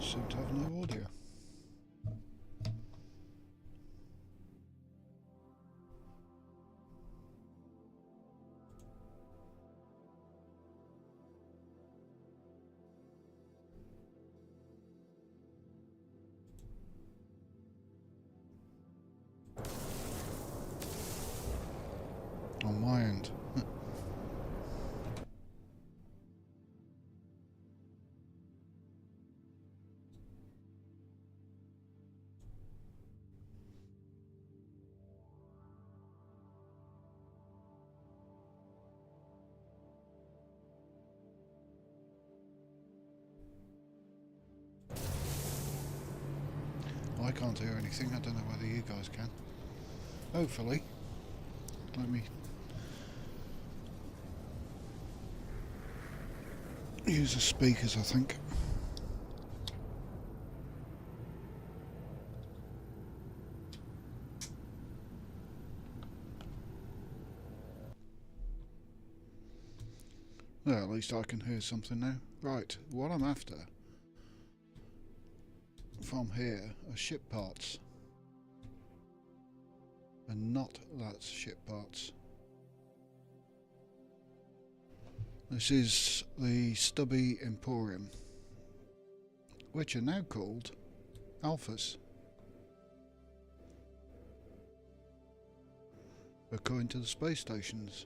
Seem to have no audio. On my end. I can't hear anything. I don't know whether you guys can. Hopefully. Let me use the speakers, I think. Well, at least I can hear something now. Right, what I'm after from here are ship parts. And not that's ship parts. This is the Stubby Emporium, which are now called Alphas, according to the space stations.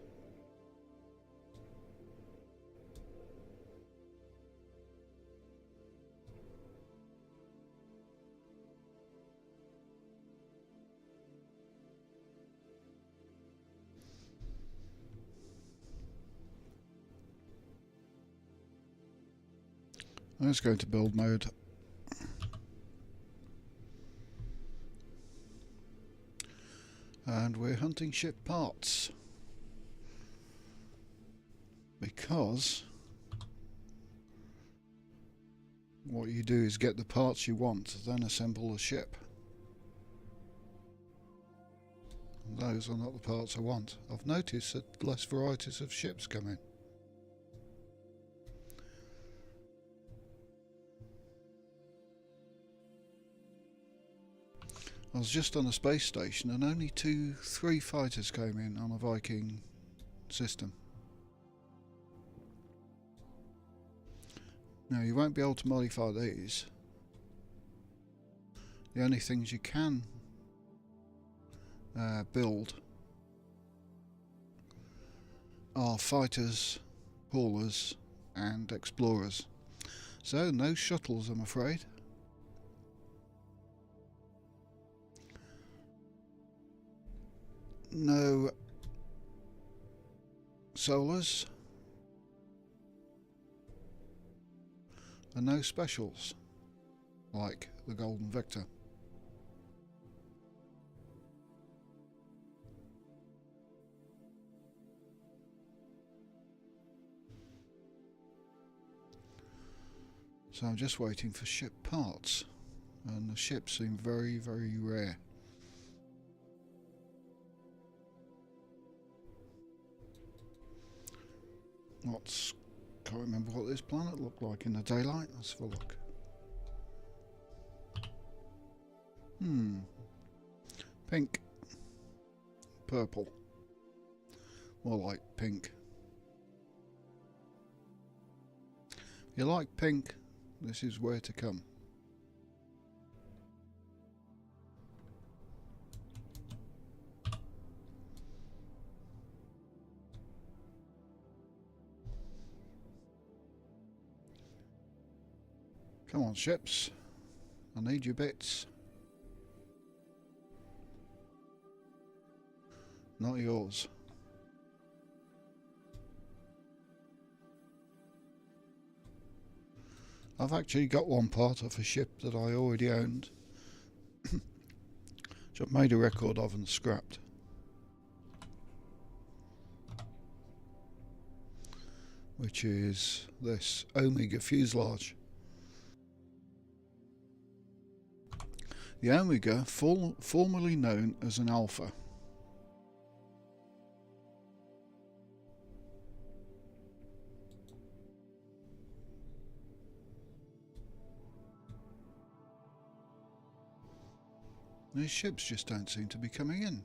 Let's go to build mode. And we're hunting ship parts. Because what you do is get the parts you want, then assemble the ship. And those are not the parts I want. I've noticed that less varieties of ships come in. I was just on a space station and only 3 fighters came in on a Viking system. Now you won't be able to modify these. The only things you can build are fighters, haulers and explorers. So no shuttles, I'm afraid. No solars and no specials like the Golden Victor. So I'm just waiting for ship parts, and the ships seem very, very rare. Can't remember what this planet looked like in the daylight. Let's have a look. Pink. Purple. More like pink. If you like pink, this is where to come. Come on, ships. I need your bits. Not yours. I've actually got one part of a ship that I already owned, which I've made a record of and scrapped. Which is this Omega fuselage. The Omega, formerly known as an Alpha. These ships just don't seem to be coming in.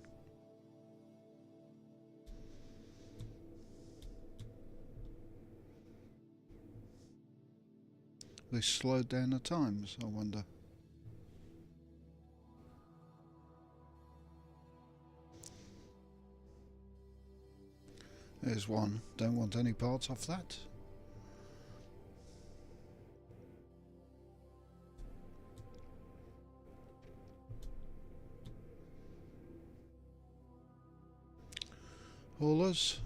They slowed down the times, I wonder. There's one. Don't want any parts off that. Haulers.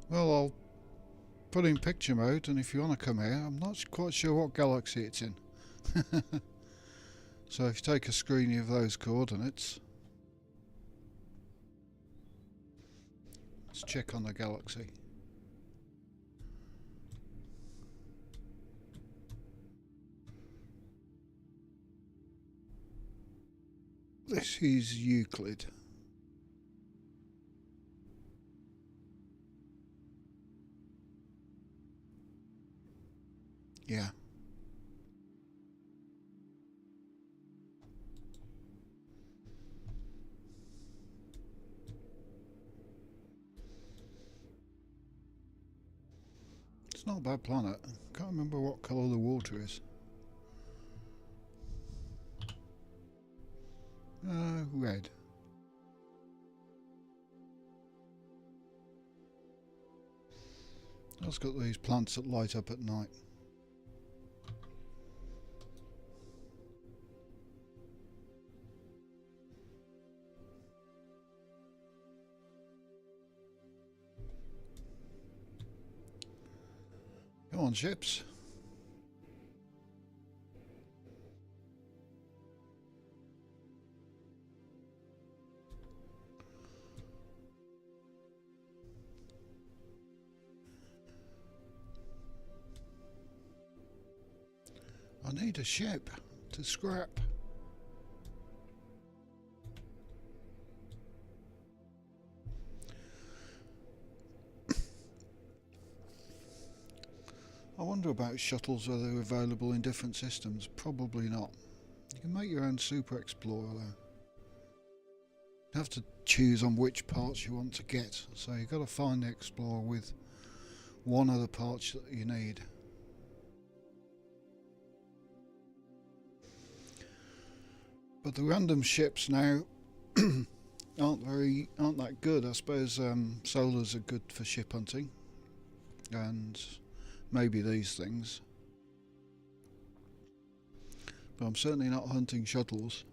Well, I'll put in picture mode, and if you want to come here, I'm not quite sure what galaxy it's in. So if you take a screen of those coordinates, let's check on the galaxy. This is Euclid. Yeah. It's not a bad planet. Can't remember what colour the water is. Red. It's got these plants that light up at night. Come on, ships. I need a ship to scrap. I wonder about shuttles, whether they're available in different systems. Probably not. You can make your own Super Explorer though. You have to choose on which parts you want to get, so you've got to find the Explorer with one of the parts that you need. But the random ships now aren't that good. I suppose solars are good for ship hunting, and maybe these things. But I'm certainly not hunting shuttles.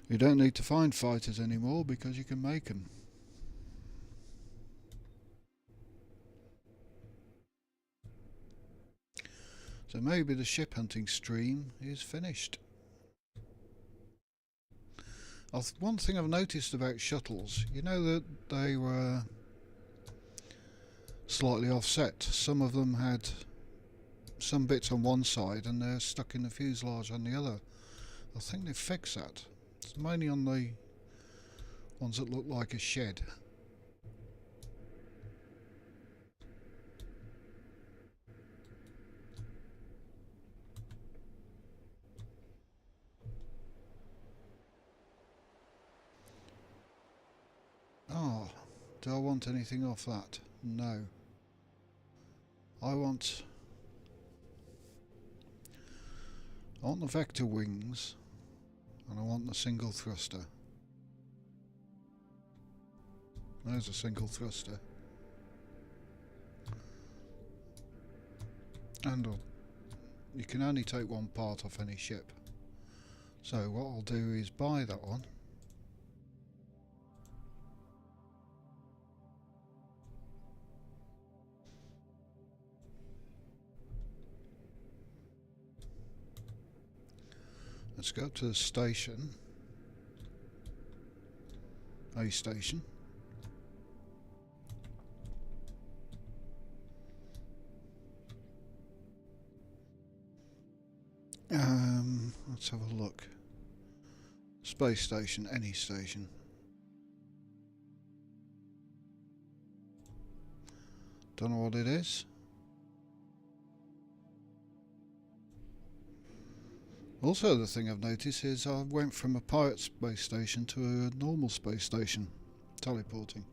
You don't need to find fighters anymore because you can make them. So maybe the ship hunting stream is finished. One thing I've noticed about shuttles, you know that they were slightly offset. Some of them had some bits on one side and they're stuck in the fuselage on the other. I think they've fixed that. It's mainly on the ones that look like a shed. Oh, do I want anything off that? No. I want the vector wings, and I want the single thruster. There's a single thruster. And you can only take one part off any ship. So what I'll do is buy that one. Let's go up to the station. A station. Let's have a look. Space station, any station. Don't know what it is. Also, the thing I've noticed is I went from a pirate space station to a normal space station, teleporting.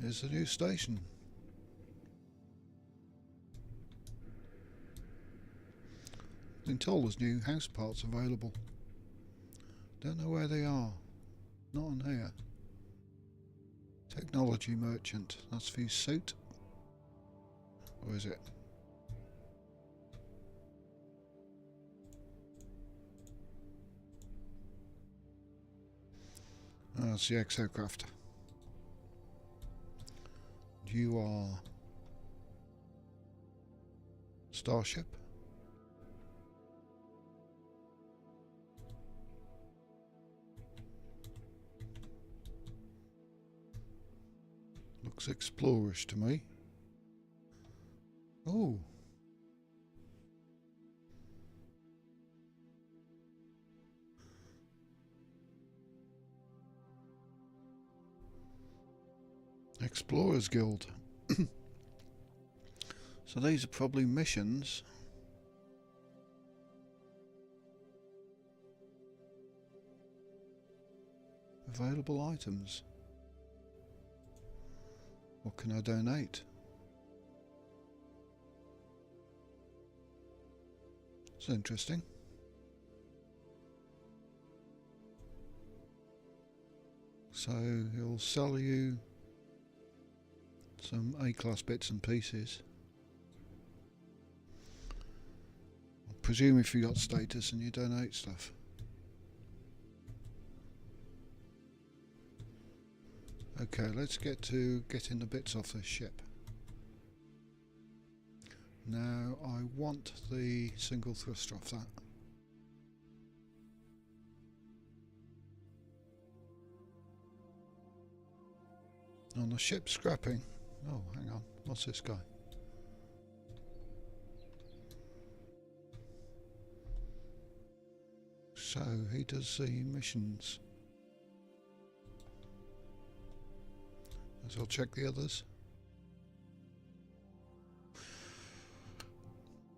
There's a new station. Been told there's new house parts available. Don't know where they are. Not on here. Technology merchant. That's for your suit. Or is it? Oh, that's the exocraft. You are Starship. Looks explorish to me. Oh. Explorers Guild. So these are probably missions. Available items. What can I donate? It's interesting. So he'll sell you some A-class bits and pieces. I presume if you got status and you donate stuff. Okay, let's get to getting the bits off this ship. Now I want the single thruster off that. On the ship scrapping. Oh, hang on. What's this guy? So he does the missions. So I'll check the others.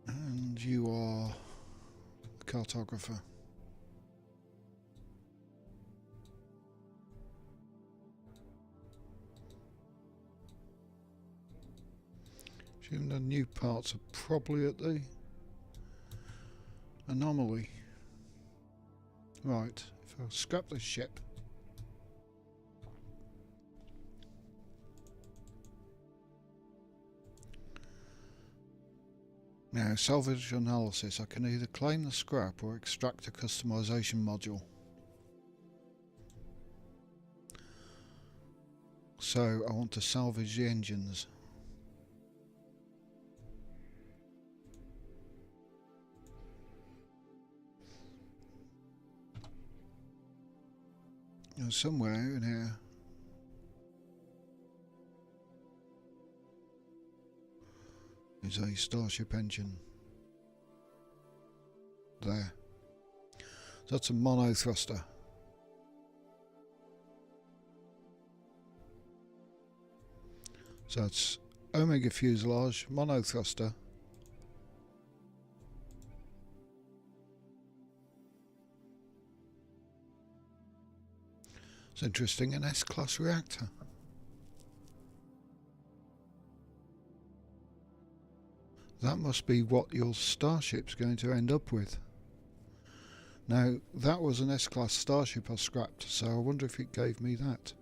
And you are a cartographer. Assume the new parts are probably at the anomaly. Right, if I scrap this ship. Now, salvage analysis. I can either claim the scrap or extract a customization module. So, I want to salvage the engines. And somewhere in here. Is a Starship engine. There. That's a mono thruster. So it's Omega fuselage, mono thruster. It's interesting, an S-class reactor. That must be what your starship's going to end up with. Now, that was an S-class starship I scrapped, so I wonder if it gave me that.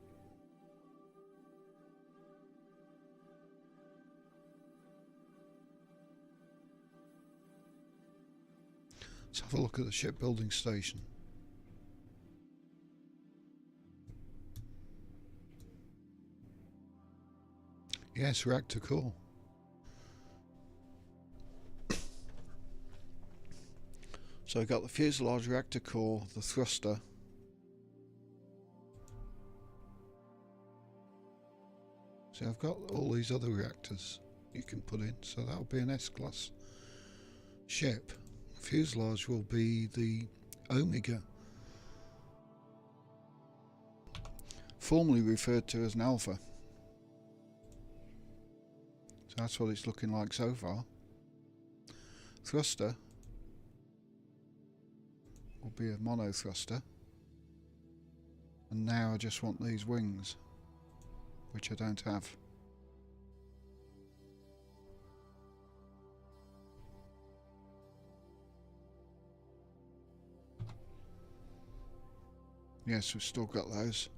Let's have a look at the shipbuilding station. Yes, reactor core. So I got the fuselage, reactor core, the thruster. See, I've got all these other reactors. you can put in, so that'll be an S-class ship. Fuselage will be the Omega, formerly referred to as an Alpha. So that's what it's looking like so far. Thruster will be a mono thruster, and now I just want these wings, which I don't have. Yes, we've still got those.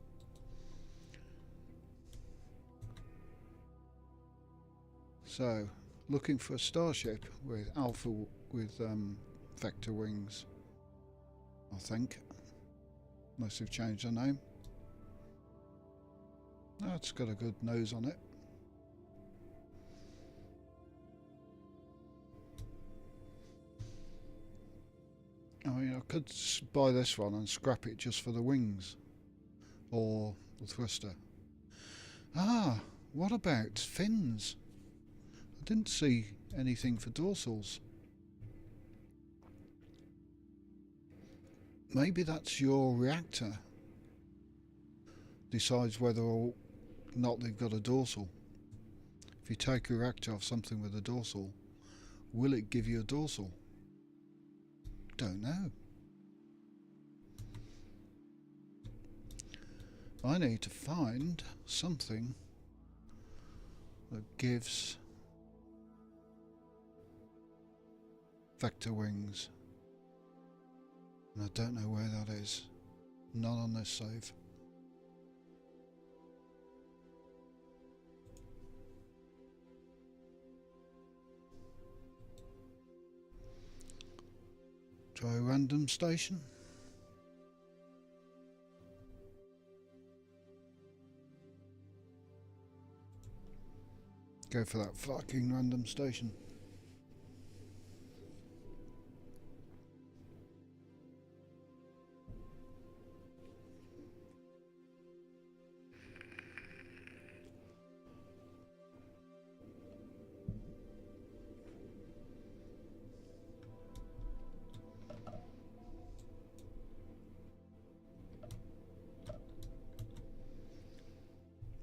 So, looking for a starship with Alpha with vector wings, I think. Unless they've changed their name. No, it's got a good nose on it. I mean, I could buy this one and scrap it just for the wings. Or the thruster. Ah, what about fins? I didn't see anything for dorsals. Maybe that's your reactor. Decides whether or not they've got a dorsal. If you take a reactor off something with a dorsal, will it give you a dorsal? Don't know. I need to find something that gives vector wings, and I don't know where that is. Not on this save. Try a random station. Go for that fucking random station.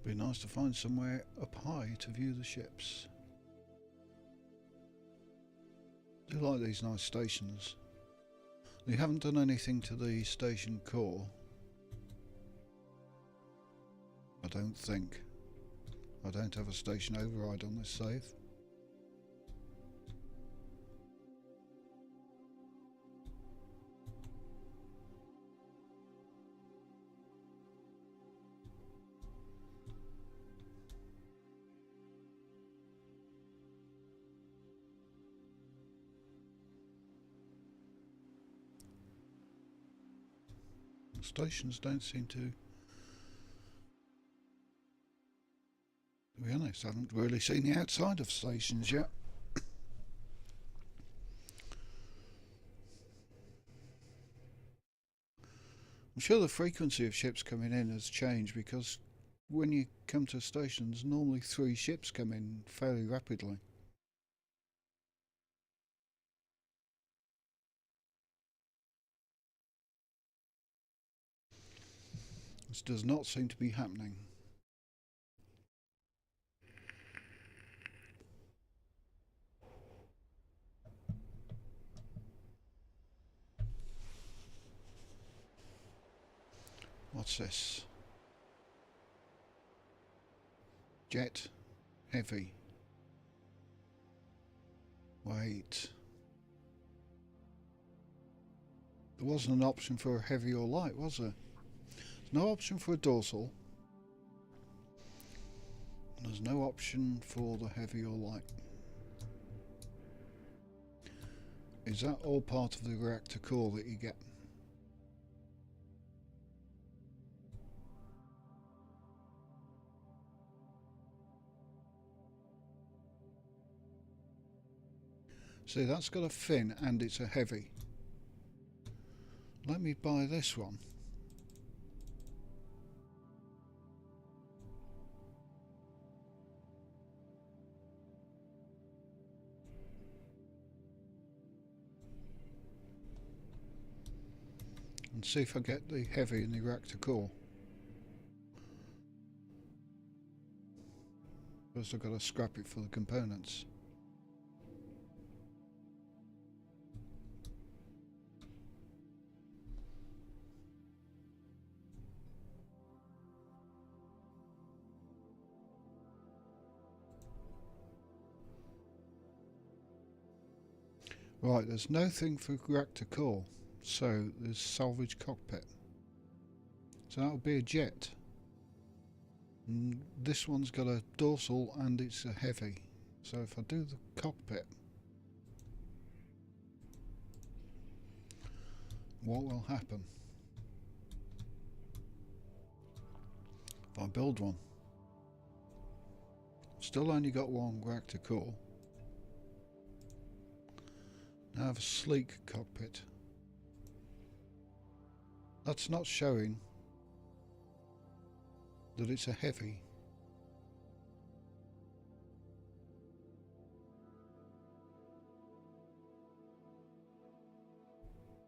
Be nice to find somewhere up high to view the ships. I do like these nice stations. They haven't done anything to the station core, I don't think. I don't have a station override on this save. Stations don't seem to be honest, I haven't really seen the outside of stations yet. I'm sure the frequency of ships coming in has changed, because when you come to stations, normally 3 ships come in fairly rapidly. This does not seem to be happening. What's this? Jet heavy. Wait. There wasn't an option for a heavy or light, was there? There's no option for a dorsal. And there's no option for the heavy or light. Is that all part of the reactor core that you get? See, that's got a fin and it's a heavy. Let me buy this one. and see if I get the heavy and the reactor core. First I've got to scrap it for the components. Right, there's no thing for reactor core, so there's salvage cockpit. So that'll be a jet. And this one's got a dorsal and it's a heavy. So if I do the cockpit, what will happen? If I build one, still only got one reactor core. Now I have a sleek cockpit. That's not showing that it's a heavy.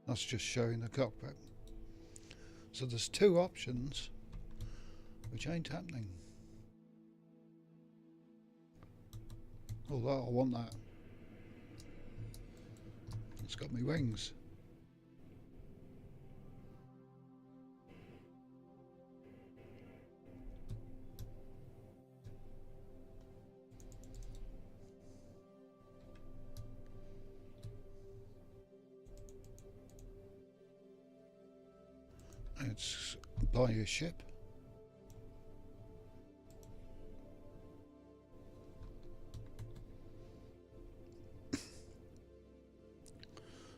That's just showing the cockpit. So there's two options which ain't happening. Although I want that. It's got me wings. It's buy a ship.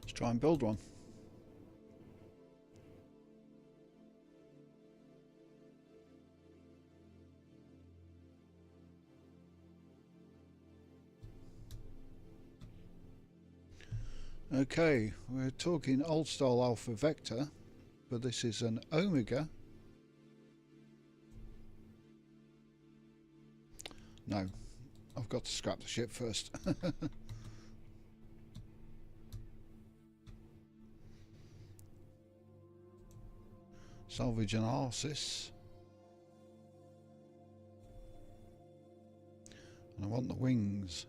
Let's try and build one. Okay, we're talking old style Alpha Vector, but this is an Omega. No, I've got to scrap the ship first. Salvage an Arsis. And I want the wings.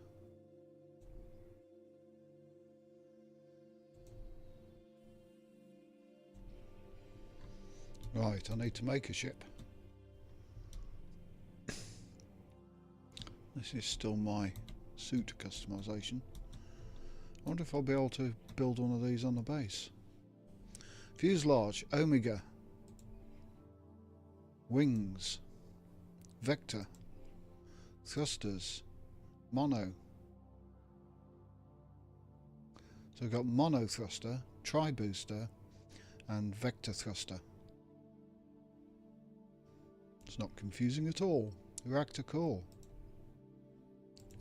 Right, I need to make a ship. This is still my suit customization. I wonder if I'll be able to build one of these on the base. Fuselage, Omega. Wings. Vector. Thrusters. Mono. So I've got mono thruster, tri-booster and vector thruster. It's not confusing at all. Reactor core.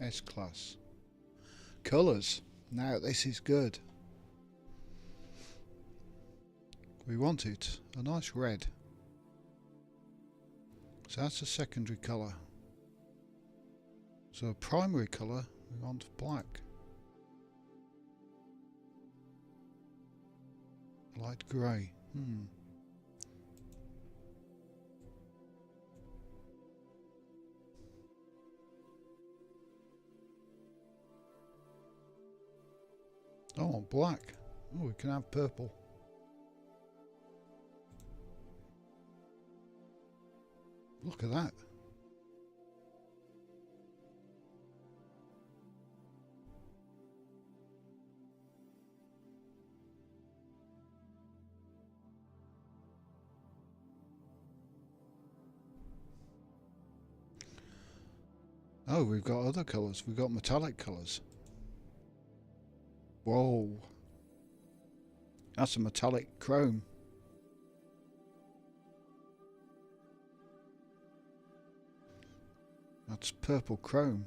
S-class. Colours. Now this is good. We want it a nice red. So that's a secondary colour. So a primary colour we want black. Light grey. Oh, black. Oh, we can have purple. Look at that. Oh, we've got other colours. We've got metallic colours. Whoa. That's a metallic chrome. That's purple chrome.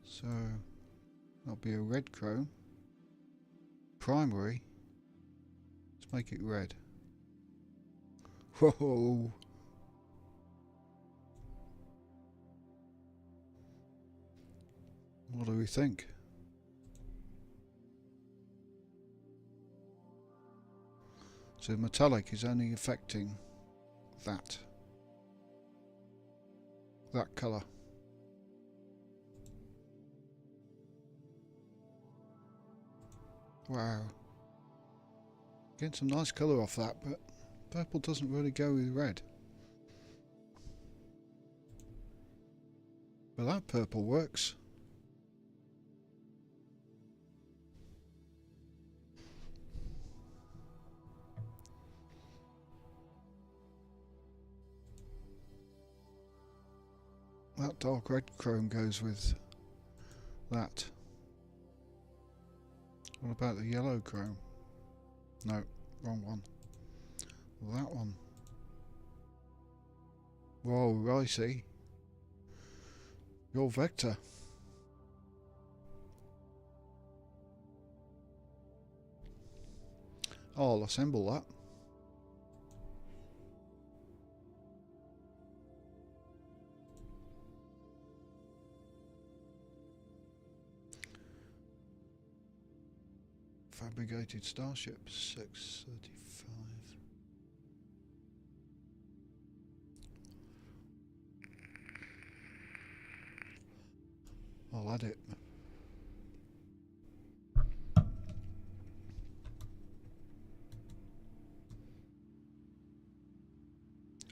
So that'll be a red chrome. Primary. Let's make it red. Whoa. What do we think? So metallic is only affecting that colour. Wow. Getting some nice colour off that, but purple doesn't really go with red. But that purple works. That dark red chrome goes with that. What about the yellow chrome? No, wrong one. That one. Whoa, I see. Your vector. I'll assemble that. Fabricated starship 635. I'll add it.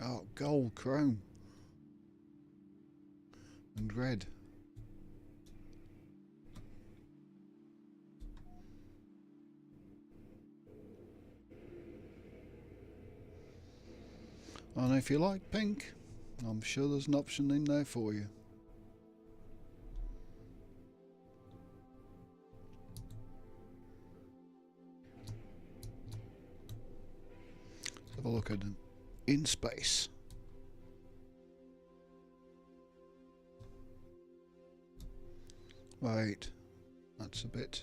Oh, gold, chrome, and red. And if you like pink, I'm sure there's an option in there for you. Let's have a look at them in space. Wait, that's a bit.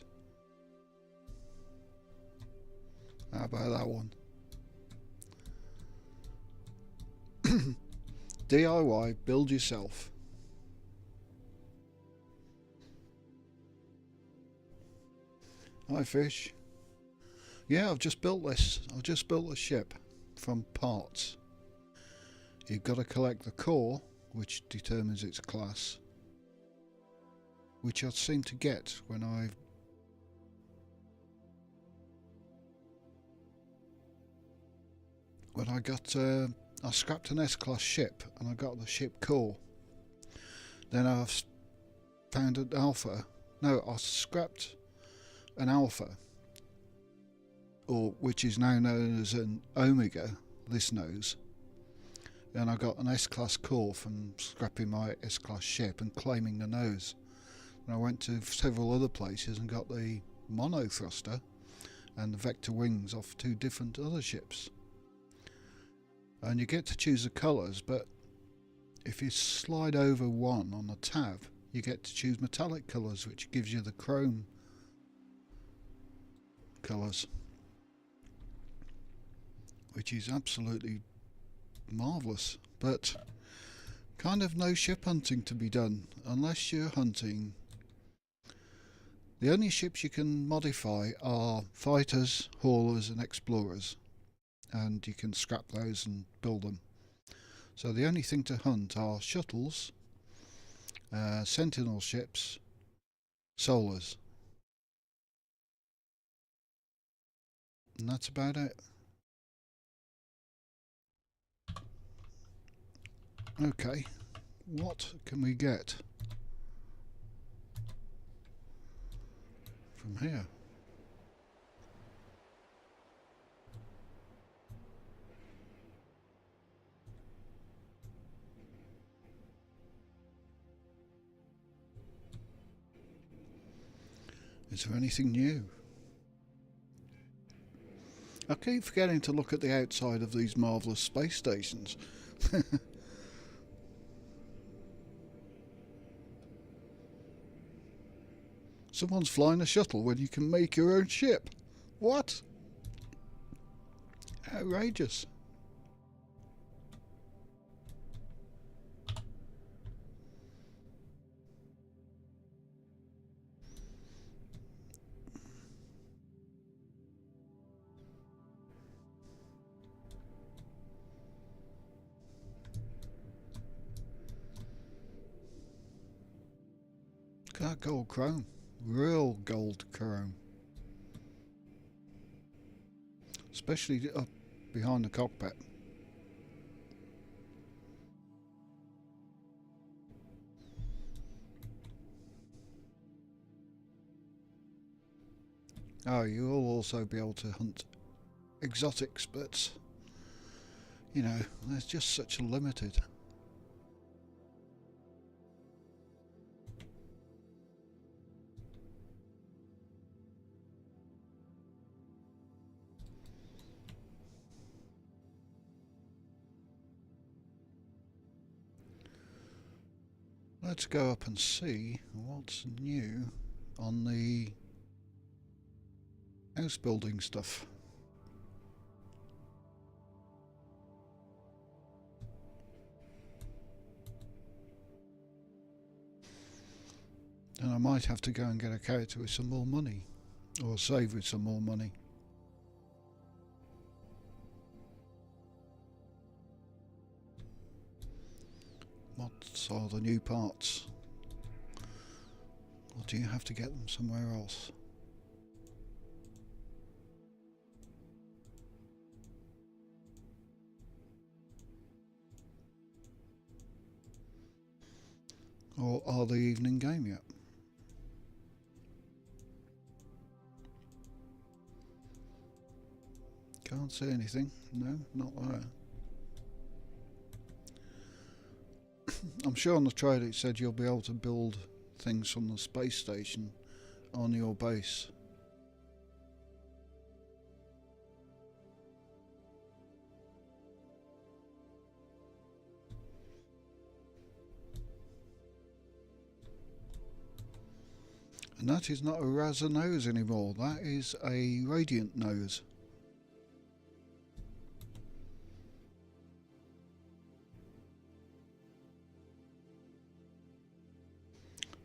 How about that one? DIY, build yourself. Hi fish. Yeah, I've just built this. I've just built a ship from parts. You've got to collect the core, which determines its class, which I seem to get when I got I scrapped an S-class ship and I got the ship core. Then I've found an alpha. No, I scrapped an alpha, or which is now known as an omega, this nose. And I got an S-class core from scrapping my S-class ship and claiming the nose. And I went to several other places and got the mono thruster and the vector wings off two different other ships. And you get to choose the colours, but if you slide over one on the tab, you get to choose metallic colours, which gives you the chrome colours, which is absolutely marvellous. But kind of no ship hunting to be done unless you're hunting. The only ships you can modify are fighters, haulers and explorers, and you can scrap those and build them. So the only thing to hunt are shuttles, sentinel ships, solars, and that's about it. Okay, what can we get from here? Is there anything new? I keep forgetting to look at the outside of these marvellous space stations. Someone's flying a shuttle when you can make your own ship. What? Outrageous. that gold chrome. Real gold chrome. Especially up behind the cockpit. Oh, you will also be able to hunt exotics, but you know, there's just such a limited. Let's go up and see what's new on the house building stuff. And I might have to go and get a character with some more money, or save with some more money. What are the new parts? Or do you have to get them somewhere else? Or are they even in game yet? Can't see anything. No, not there. I'm sure on the trailer it said you'll be able to build things from the space station on your base. And that is not a Raza nose anymore, that is a Radiant nose.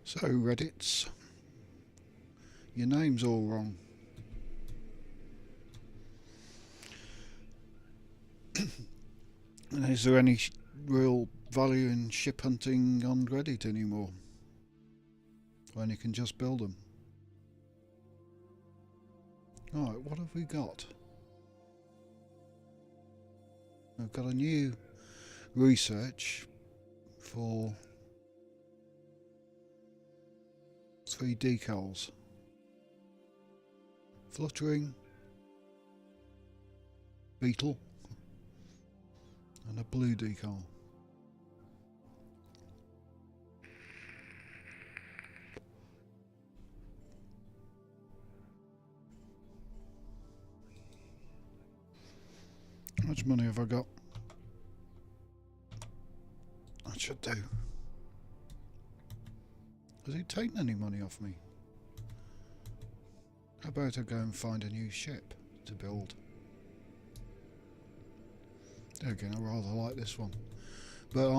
So Reddits, your name's all wrong. And is there any real value in ship hunting on Reddit anymore? When you can just build them. Alright, what have we got? We've got a new research for 3 decals. Fluttering, beetle, and a blue decal. How much money have I got? That should do. Has he taken any money off me? How about I go and find a new ship to build? There again, I rather like this one. But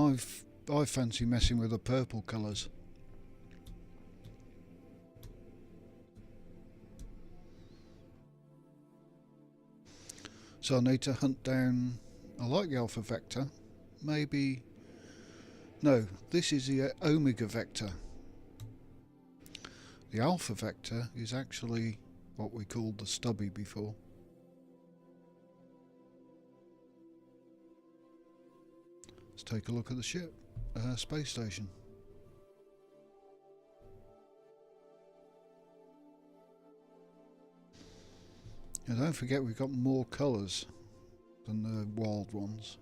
I fancy messing with the purple colours. So I need to hunt down, I like the Alpha Vector, maybe, no, this is the Omega Vector. The Alpha Vector is actually what we called the Stubby before. Let's take a look at the ship, space station. And don't forget we've got more colours than the wild ones.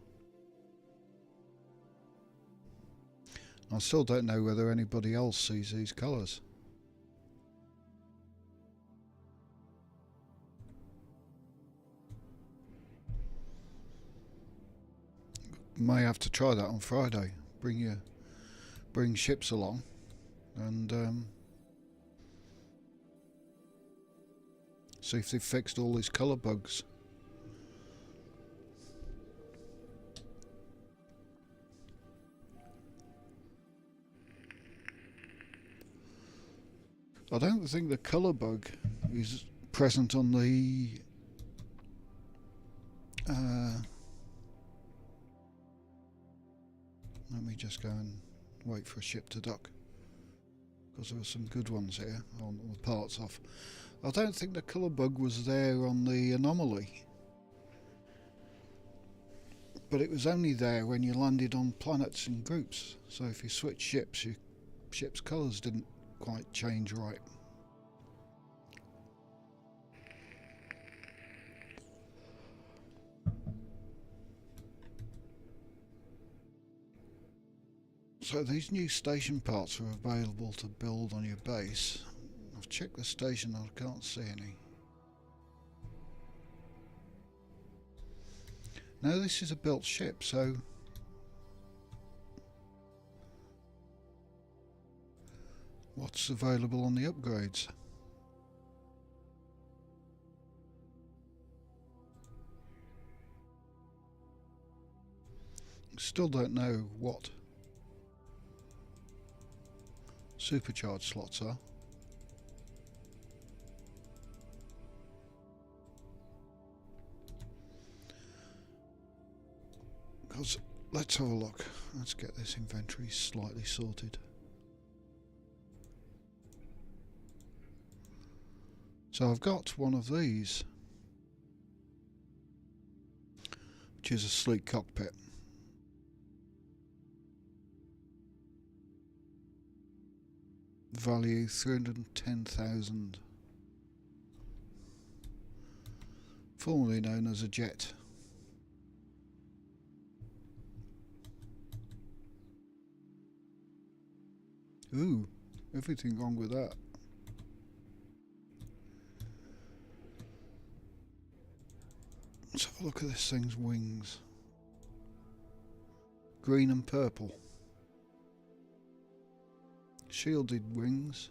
I still don't know whether anybody else sees these colours. May have to try that on Friday. Bring ships along and see if they've fixed all these colour bugs. I don't think the colour bug is present on the let me just go and wait for a ship to dock. because there were some good ones here on the parts off. I don't think the colour bug was there on the anomaly, but it was only there when you landed on planets in groups. So if you switch ships, your ship's colours didn't quite change right. So these new station parts are available to build on your base. I've checked the station and I can't see any. Now this is a built ship, so what's available on the upgrades? Still don't know what supercharged slots are. Because let's have a look. Let's get this inventory slightly sorted. So I've got one of these, which is a sleek cockpit. Value 310,000. Formerly known as a jet. Ooh, everything wrong with that. Let's have a look at this thing's wings. Green and purple. Shielded wings.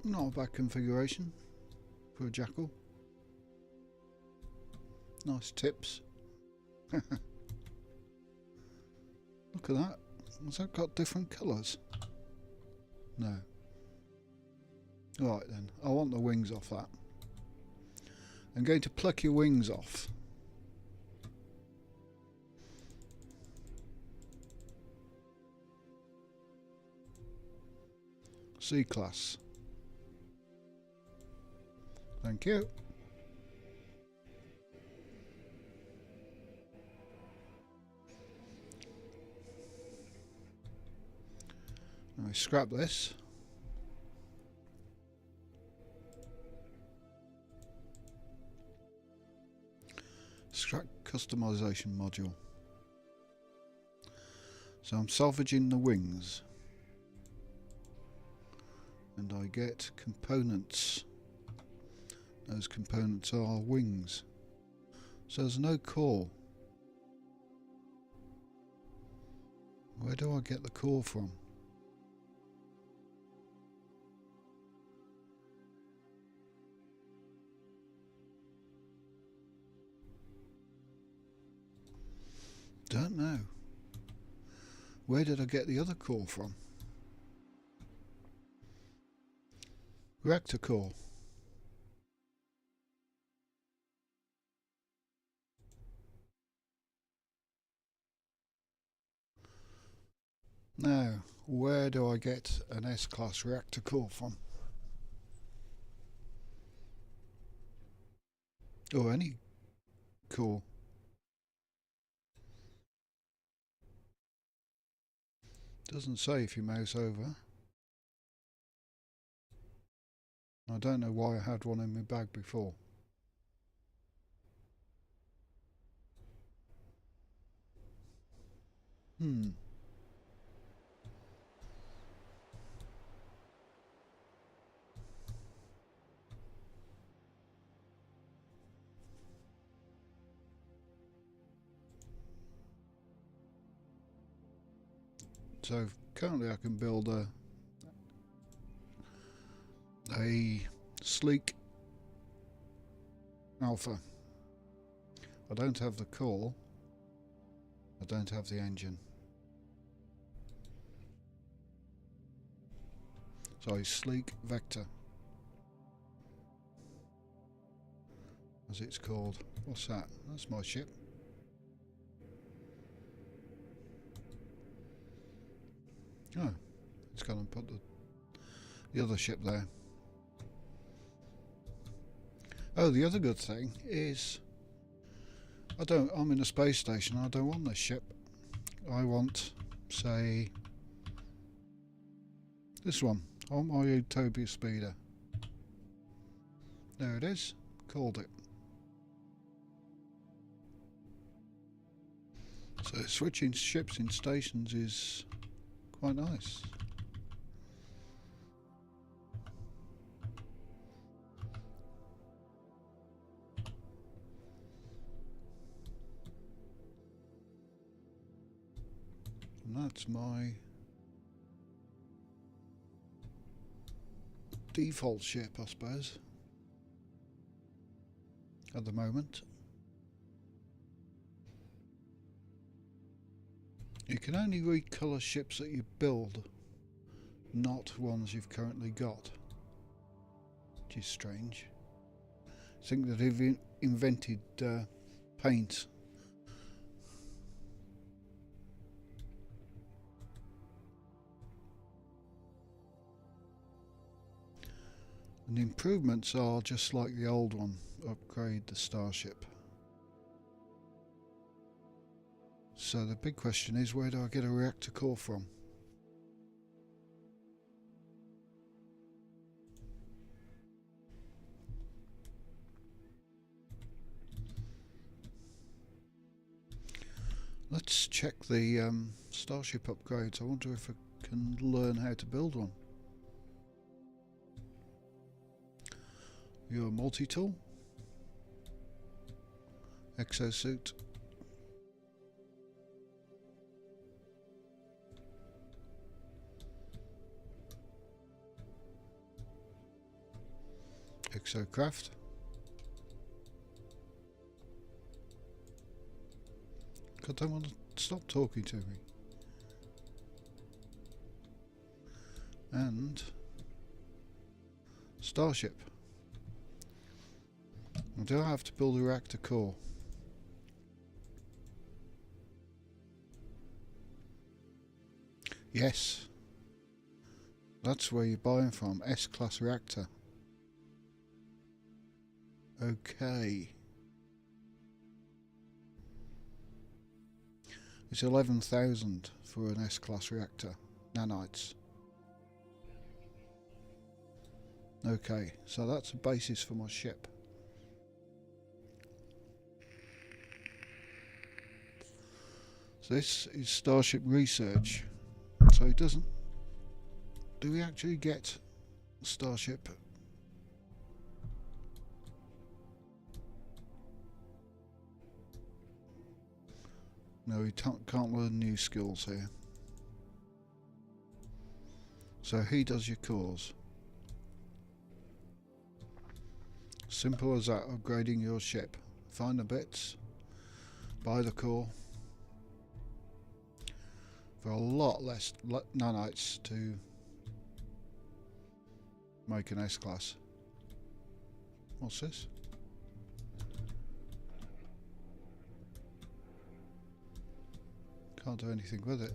Not a bad configuration for a Jackal. Nice tips. Look at that. Has that got different colours? No. Right then, I want the wings off that. I'm going to pluck your wings off. C-class. Thank you. Let me scrap this. Scrap customization module. So I'm salvaging the wings. And I get components. Those components are wings. So there's no core. Where do I get the core from? Don't know. Where did I get the other core from? Reactor core. Now, where do I get an S-class reactor core from? Or any core. Doesn't say if you mouse over. I don't know why I had one in my bag before. So currently I can build a sleek Alpha. I don't have the core. I don't have the engine. So a sleek Vector, as it's called. What's that? That's my ship. Oh, it's gone and put the other ship there. Oh, the other good thing is I'm in a space station. I don't want this ship. I want, say, this one. I want my Utopia Speeder. There it is. Called it. So switching ships in stations is quite nice. And that's my default ship, I suppose, at the moment. You can only recolour ships that you build, not ones you've currently got, which is strange. I think that they've invented paint. And the improvements are just like the old one. Upgrade the Starship. So the big question is, where do I get a reactor core from? Let's check the Starship upgrades. I wonder if I can learn how to build one. Your multi-tool, exosuit, exocraft, God, don't want to stop talking to me, and Starship. Do I have to build a reactor core? Yes. That's where you're buying from. S-class reactor. Okay. It's 11,000 for an S-class reactor. Nanites. Okay, so that's a basis for my ship. This is Starship Research, so it doesn't... Do we actually get Starship? No, we can't learn new skills here. So he does your cores. Simple as that, upgrading your ship. Find the bits, buy the core. For a lot less nanites to make an S-class. What's this? Can't do anything with it.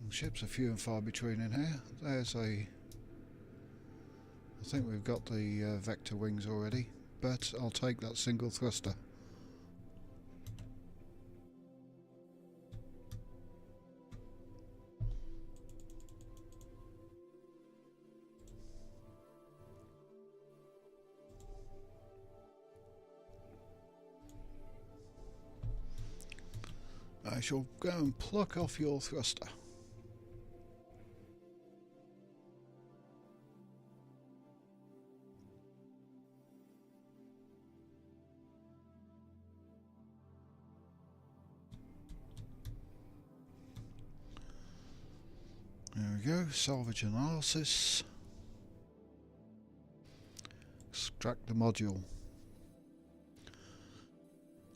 Ships are few and far between in here. There's a... I think we've got the vector wings already, but I'll take that single thruster. I shall go and pluck off your thruster. There we go, salvage analysis. Extract the module.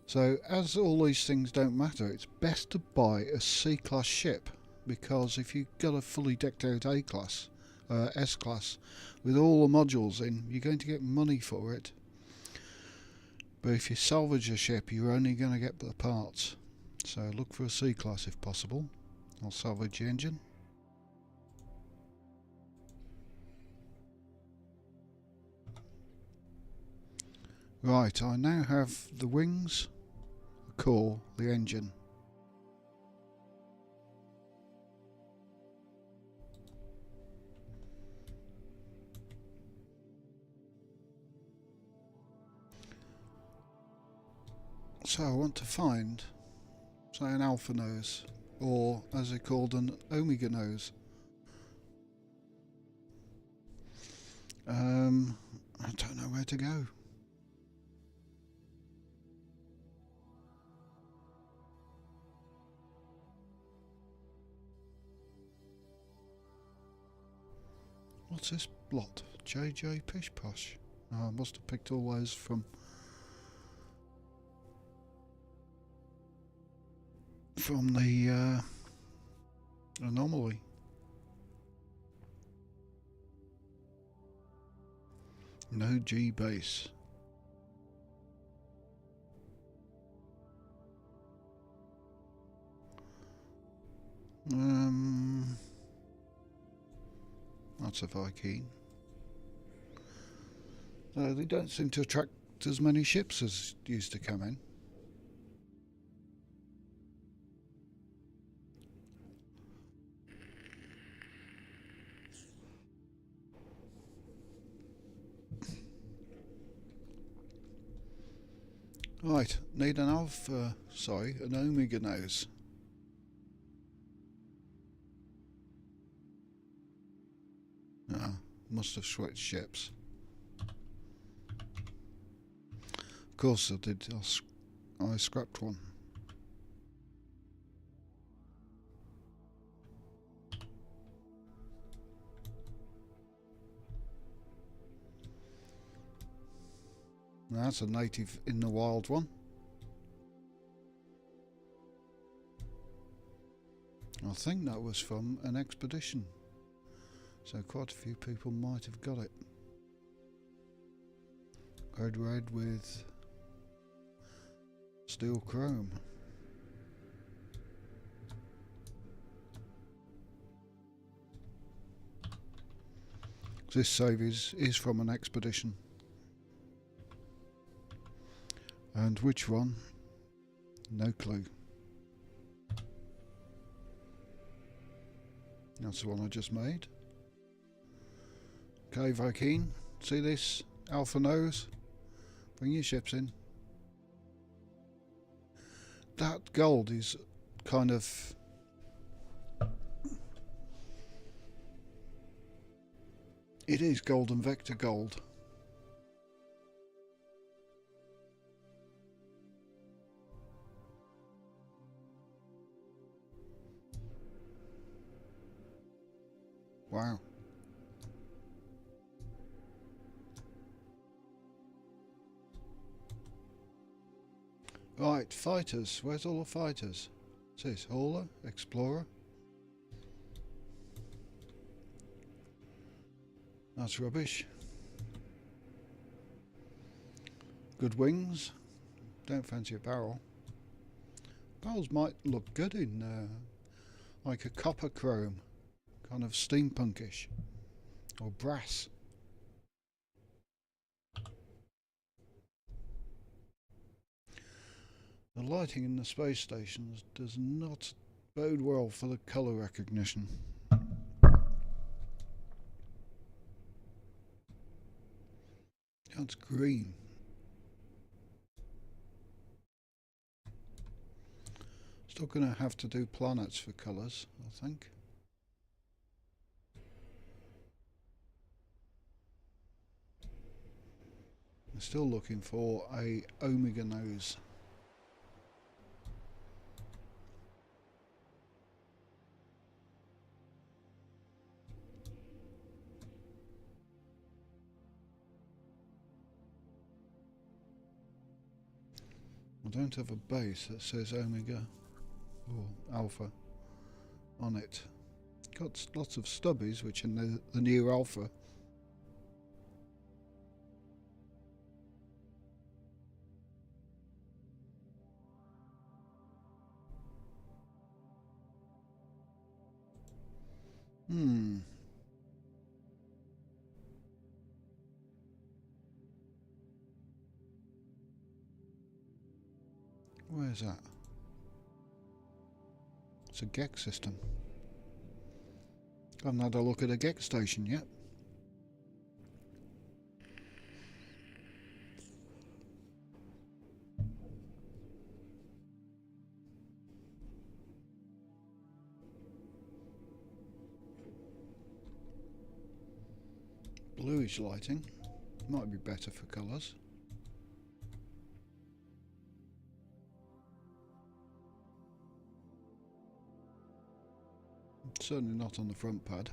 So, as all these things don't matter, it's best to buy a C-class ship, because if you've got a fully decked out A-class, S-class, with all the modules in, you're going to get money for it. But if you salvage a ship, you're only going to get the parts. So look for a C-class if possible. I'll salvage the engine. Right, I now have the wings, the core, the engine. So I want to find, say, an alpha nose, or as they called, an omega nose. I don't know where to go. What's this blot? JJ Pish Posh. Oh, I must have picked all those from the anomaly. No G base. That's a Viking. They don't seem to attract as many ships as used to come in. Right, need an alpha, sorry, an omega nose. Ah, must have switched ships. Of course I did, I scrapped one. That's a native in the wild one. I think that was from an expedition, so quite a few people might have got it. Red with steel chrome. This save is from an expedition. And which one? No clue. That's the one I just made. Okay, Viking, see this? Alpha nose? Bring your ships in. That gold is kind of... It is golden vector gold. Wow. Right, fighters. Where's all the fighters? What's this? Hauler? Explorer? That's rubbish. Good wings. Don't fancy a barrel. Barrels might look good in like a copper chrome. Kind of steampunkish. Or brass. The lighting in the space stations does not bode well for the colour recognition. That's green. Still going to have to do planets for colours, I think. I'm still looking for a omega nose. I don't have a base that says omega or alpha on it. Got lots of stubbies which are the near alpha. Hmm. Where's that? It's a GEX system. I haven't had a look at a GEX station yet. Bluish lighting. Might be better for colours. Certainly not on the front pad.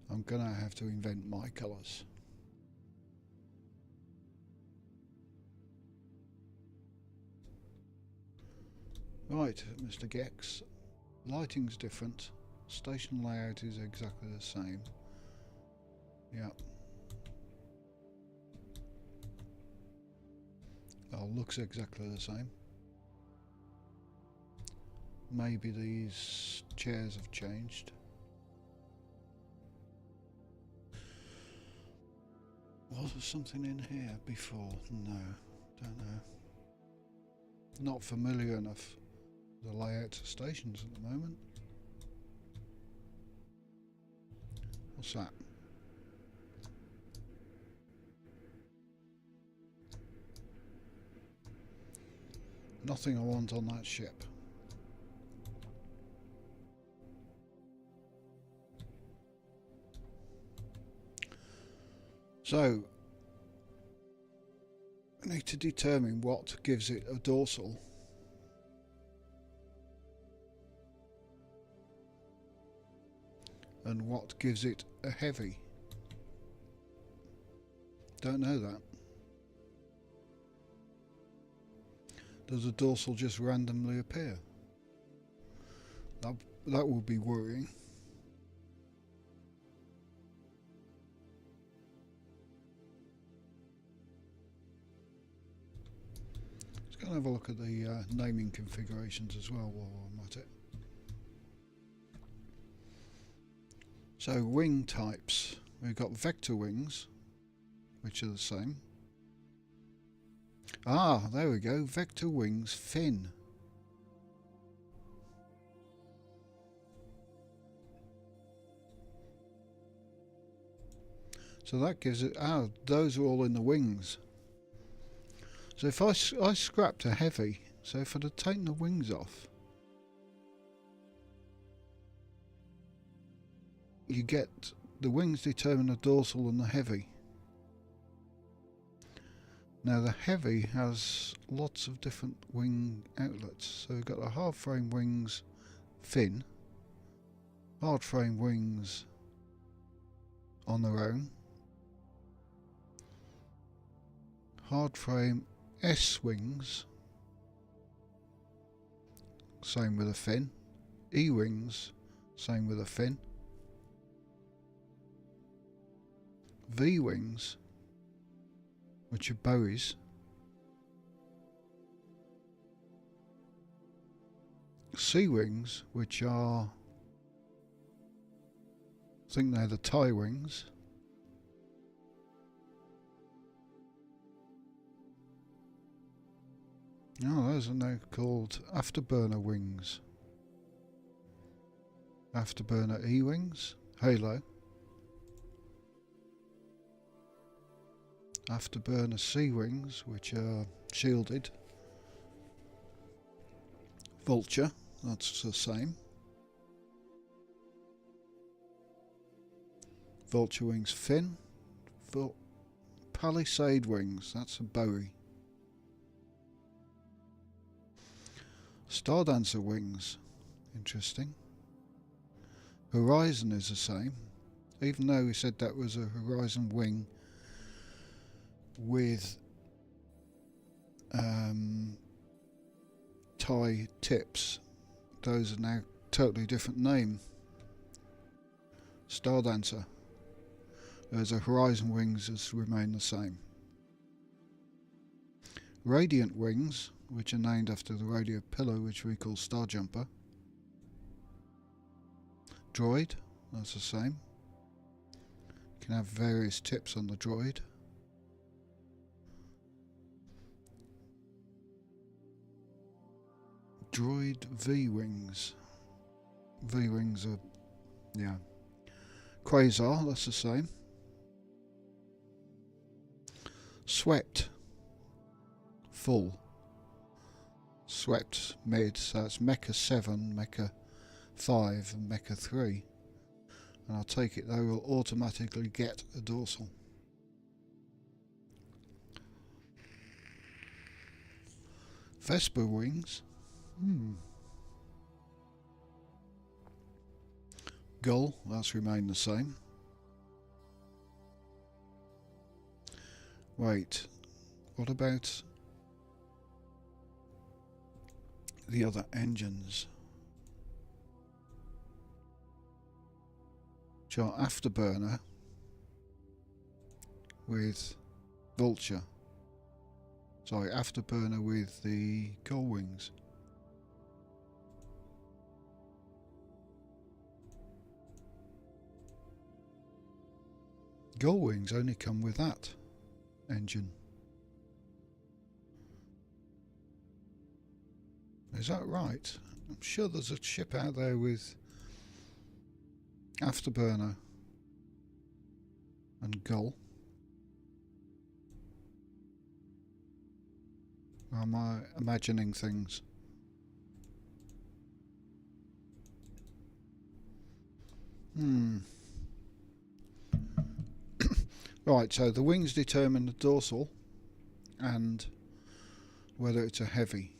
I'm gonna have to invent my colours. Right, Mr. Gex. Lighting's different. Station layout is exactly the same. Yep. Oh, looks exactly the same. Maybe these chairs have changed. Was there something in here before? No, don't know. Not familiar enough with the layouts of stations at the moment. What's that? Nothing I want on that ship. So, I need to determine what gives it a dorsal. And what gives it a heavy. Don't know that. Does a dorsal just randomly appear? That would be worrying. Let's go and have a look at the naming configurations as well while I'm at it. So wing types. We've got vector wings, which are the same. Ah, there we go. Vector wings fin. So that gives it... Ah, those are all in the wings. So if I scrapped a heavy, so if I'd have taken the wings off, you get the wings determine the dorsal and the heavy. Now the heavy has lots of different wing outlets. So we've got the hard frame wings fin, hard frame wings on their own, hard frame S wings, same with a fin, E wings, same with a fin, V wings, which are bowies, C wings, which are, I think they're the tie wings, oh, those are now called afterburner wings, afterburner E wings, halo, afterburner C wings, which are shielded, vulture, that's the same, vulture wings fin, palisade wings, that's a bowie, Star Dancer wings, interesting, Horizon is the same, even though we said that was a Horizon wing with tie tips. Those are now totally different name. Star Dancer. Whereas the horizon wings has remained the same. Radiant wings, which are named after the radio pillar, which we call Starjumper. Droid, that's the same. You can have various tips on the droid. Droid V-wings. V-wings are, yeah. Quasar, that's the same. Swept, full. Swept, mid, so it's Mecha 7, Mecha 5 and Mecha 3. And I'll take it they will automatically get a dorsal. Vesper wings. Gull, that's remained the same. Wait, what about the other engines? Which are Afterburner with Vulture. Sorry, Afterburner with the Gull wings. Gull wings only come with that engine. Is that right? I'm sure there's a ship out there with Afterburner and Gull. Or am I imagining things? Right, so the wings determine the dorsal and whether it's a heavy.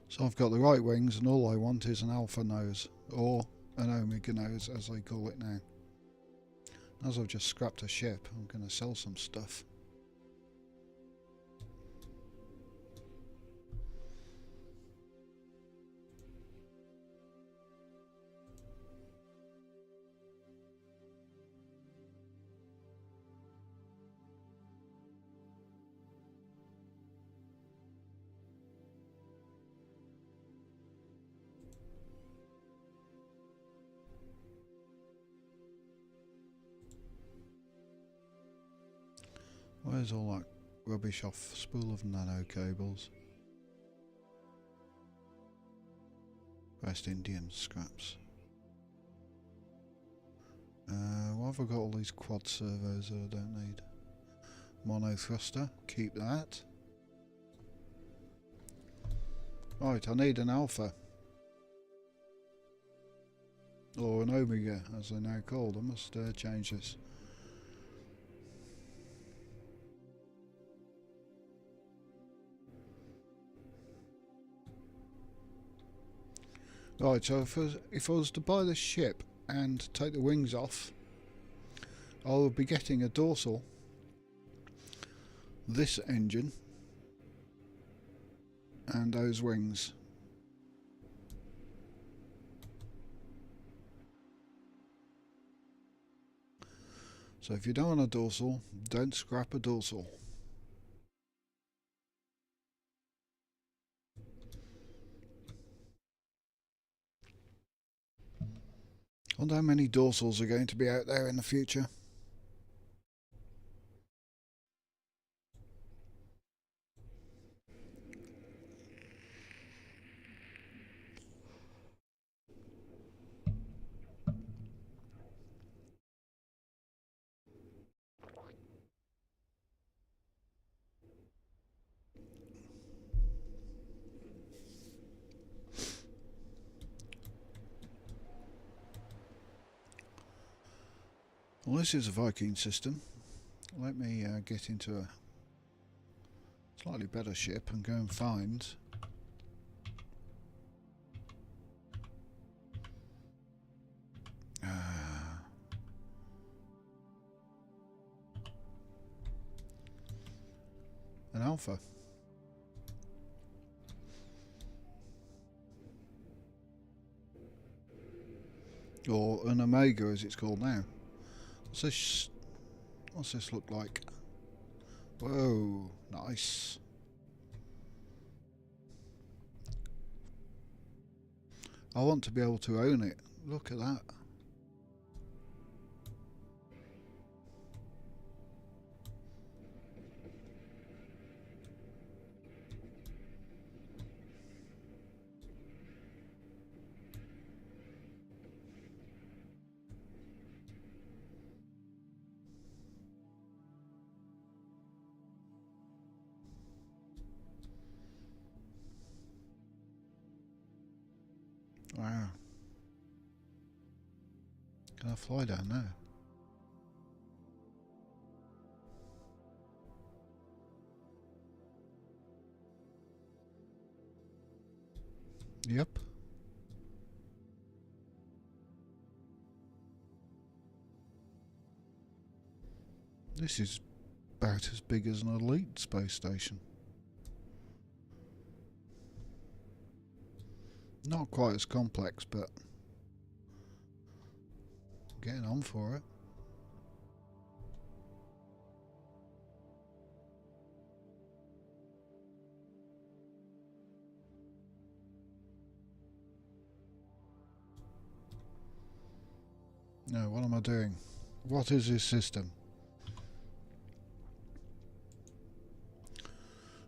So I've got the right wings and all I want is an alpha nose, or an omega nose as they call it now. As I've just scrapped a ship, I'm going to sell some stuff. Where's all that rubbish off spool of nano cables? West Indian scraps. Why have I got all these quad servos that I don't need? Mono thruster, keep that. Right, I need an alpha. Or an omega, as they're now called. I must change this. Right, so if I was to buy this ship and take the wings off, I would be getting a dorsal, this engine, and those wings. So if you don't want a dorsal, don't scrap a dorsal. I wonder how many dorsals are going to be out there in the future. Well, this is a Viking system. Let me get into a slightly better ship and go and find an alpha. Or an Omega as it's called now. What's this look like? Whoa, nice. I want to be able to own it. Look at that. Wow. Can I fly down there? Yep. This is about as big as an elite space station. Not quite as complex, but getting on for it. No, what am I doing? What is this system?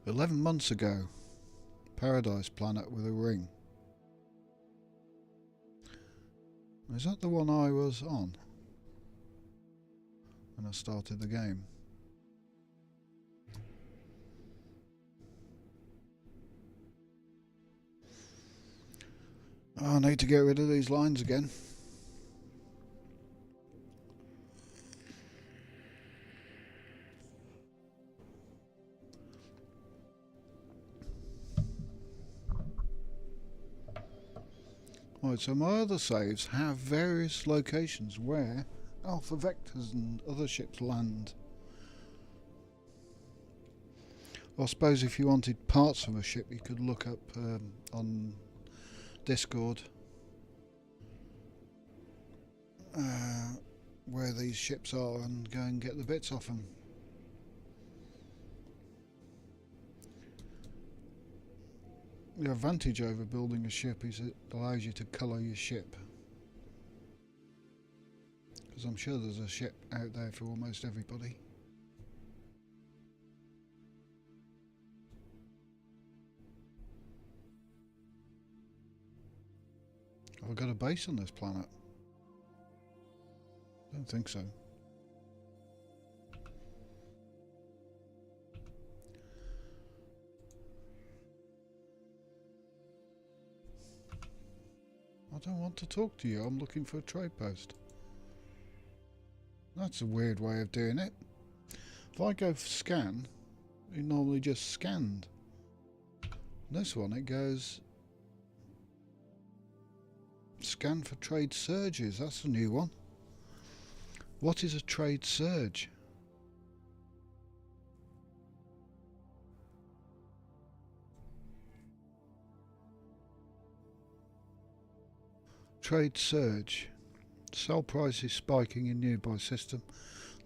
11 months ago, Paradise Planet with a ring. Is that the one I was on when I started the game? Oh, I need to get rid of these lines again. Right, so my other saves have various locations where Alpha Vectors and other ships land. I suppose if you wanted parts of a ship, you could look up on Discord where these ships are and go and get the bits off them. The advantage over building a ship is it allows you to colour your ship. Because I'm sure there's a ship out there for almost everybody. Have I got a base on this planet? Don't think so. I don't want to talk to you. I'm looking for a trade post. That's a weird way of doing it. If I go scan, it normally just scanned. This one, it goes scan for trade surges. That's a new one. What is a trade surge? Trade surge. Sell prices spiking in nearby system.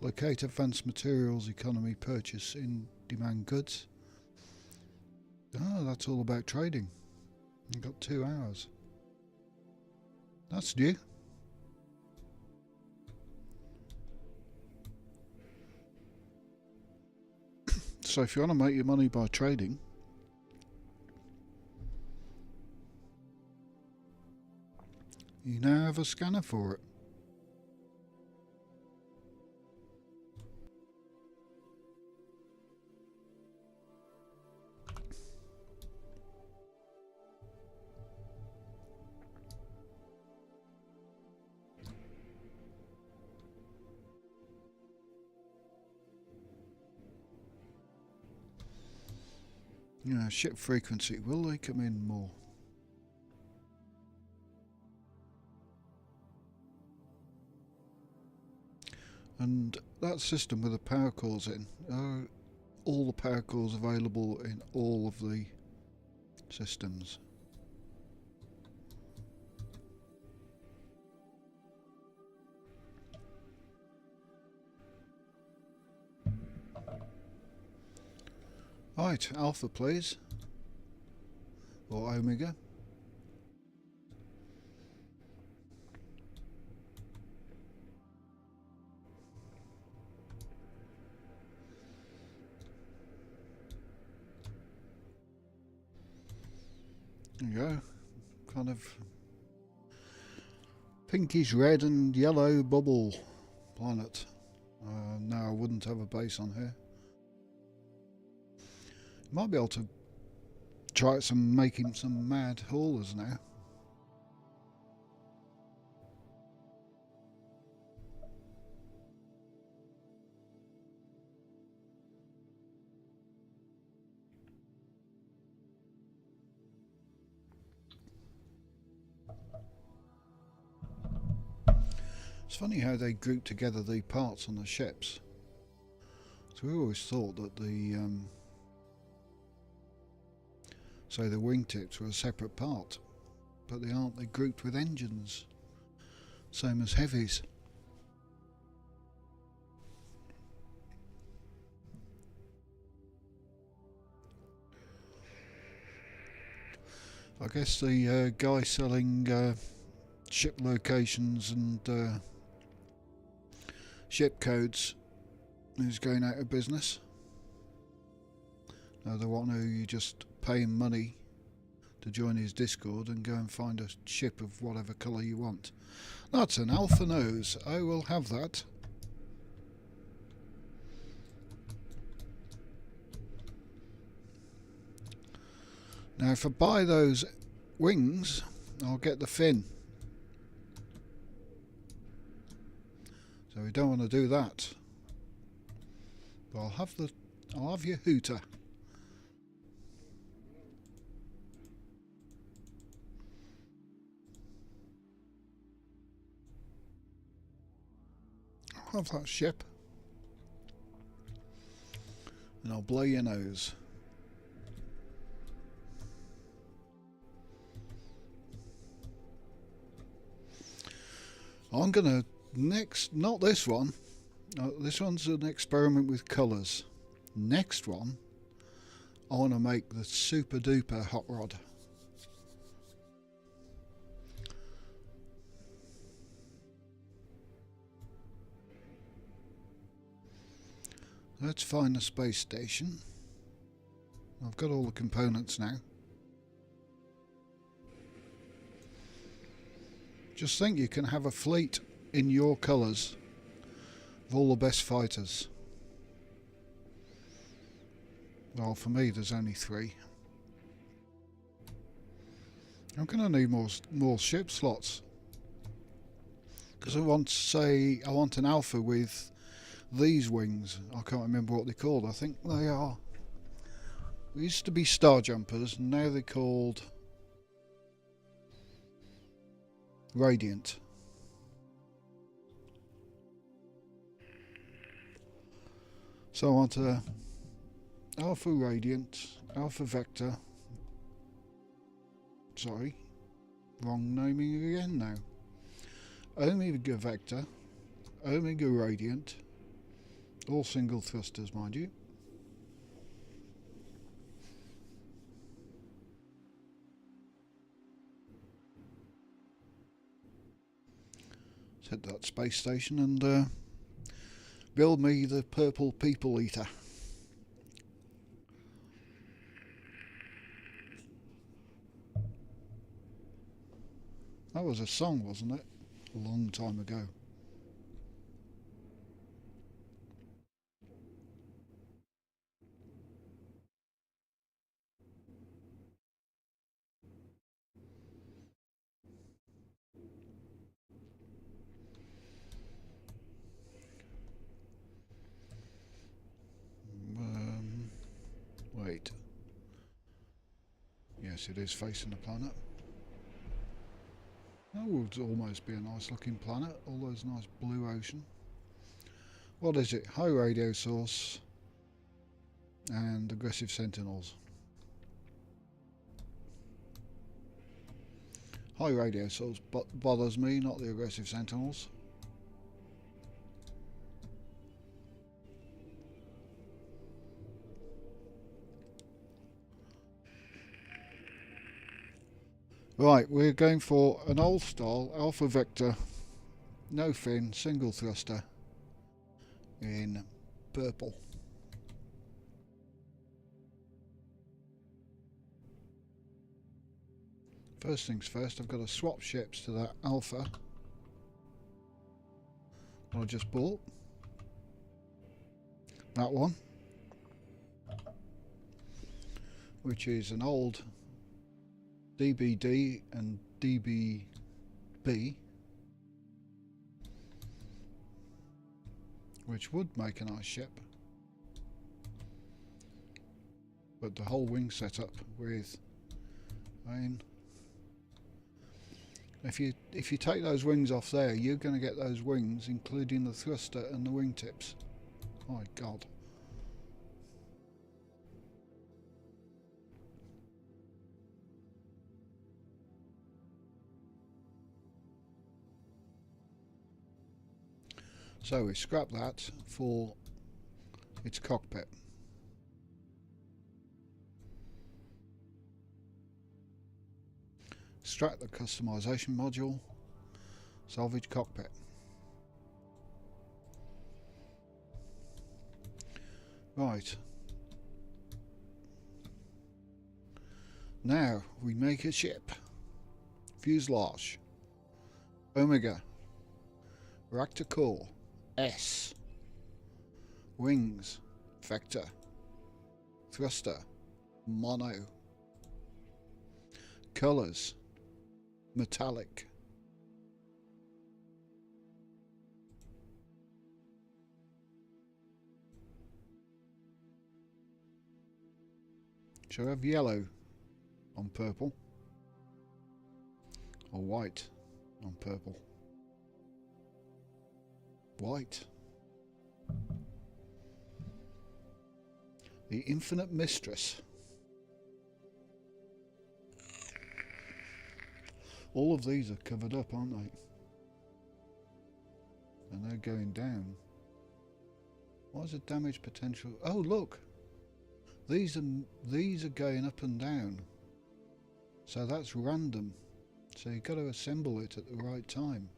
Locate advanced materials economy purchase in demand goods. Ah, that's all about trading. You've got 2 hours. That's new. So if you want to make your money by trading, you now have a scanner for it. Yeah, ship frequency. Will they come in more? And that system with the power cores in, are all the power cores available in all of the systems? Right, Alpha please. Or Omega. There you go. Kind of pinkish red and yellow bubble planet. No, I wouldn't have a base on here. Might be able to try making some mad haulers now. It's funny how they group together the parts on the ships. So we always thought that the say the wingtips were a separate part, but they aren't. They're grouped with engines, same as heavies. I guess the guy selling ship locations and ship codes is going out of business. Now the one who you just pay him money to join his Discord and go and find a ship of whatever colour you want. That's an Alpha Nose. I will have that. Now if I buy those wings, I'll get the fin. So we don't want to do that. But I'll have your hooter. I'll have that ship. And I'll blow your nose. I'm gonna next, not this one. This one's an experiment with colours. Next one, I want to make the super duper hot rod. Let's find the space station. I've got all the components now. Just think you can have a fleet in your colours of all the best fighters. Well, for me there's only 3. I'm going to need more ship slots. Because I want an Alpha with these wings. I can't remember what they're called. I think they are. They used to be Star Jumpers, and now they're called Radiant. So I want a Alpha Radiant, Alpha Vector. Sorry, wrong naming again now. Omega Vector, Omega Radiant, all single thrusters, mind you. Hit that space station and build me the purple people eater. That was a song, wasn't it? A long time ago. Wait. Yes, it is facing the planet. That would almost be a nice looking planet, all those nice blue ocean. What is it? High radio source and aggressive sentinels. High radio source bothers me, not the aggressive sentinels. Right, we're going for an old style Alpha Vector, no fin, single thruster in purple. First things first, I've got to swap ships to that Alpha I just bought. That one, which is an old DBD and DBB, which would make a nice ship, but the whole wing setup with, I mean, if you take those wings off there, you're going to get those wings, including the thruster and the wingtips. My God. So we scrap that for its cockpit. Extract the customization module, salvage cockpit. Right. Now we make a ship. Fuselage. Omega. Reactor core. S. Wings. Vector. Thruster. Mono. Colours. Metallic. Shall I have yellow on purple? Or white on purple? White. The Infinite Mistress. All of these are covered up, aren't they? And they're going down. What is the damage potential? Oh, look! These are going up and down. So that's random. So you've got to assemble it at the right time.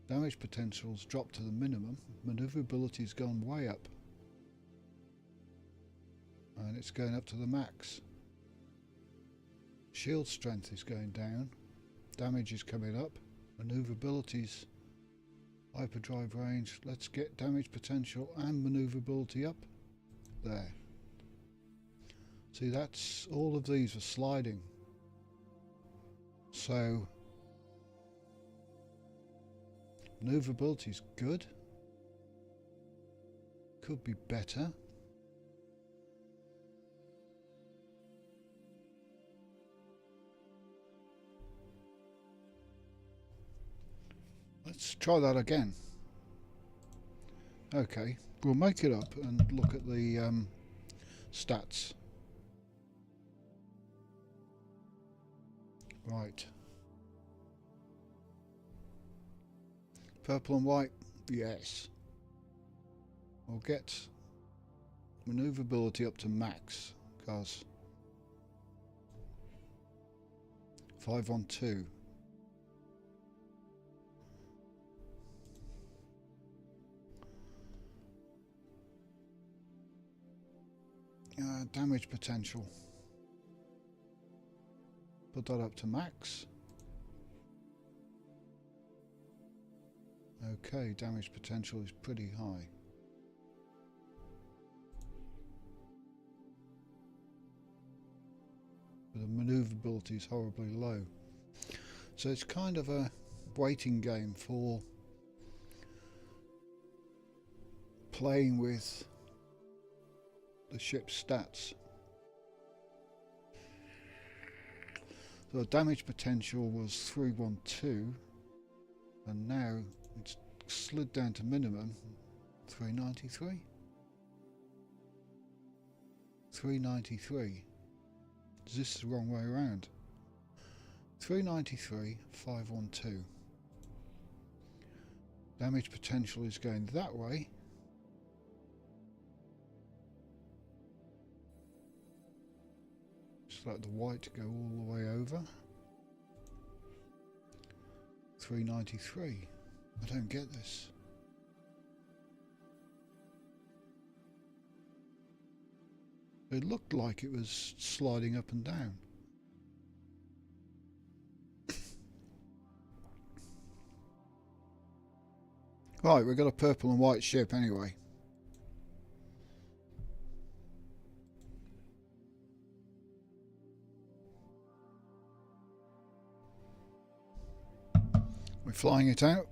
Damage potential's dropped to the minimum. Maneuverability's gone way up. And it's going up to the max. Shield strength is going down. Damage is coming up. Maneuverability's hyperdrive range. Let's get damage potential and maneuverability up. There. See, that's all of these are sliding. So maneuverability is good. Could be better. Let's try that again. Okay, we'll make it up and look at the stats. Right. Purple and white, yes. We'll get maneuverability up to max, because 5 on 2. Damage potential. Put that up to max. Okay, damage potential is pretty high. But the maneuverability is horribly low. So it's kind of a waiting game for playing with the ship's stats. So the damage potential was 312, and now it's slid down to minimum 393. 393. Is this the wrong way around? 393, 512. Damage potential is going that way. Let the white go all the way over. 393. I don't get this. It looked like it was sliding up and down. Right, we've got a purple and white ship anyway. We're flying it out.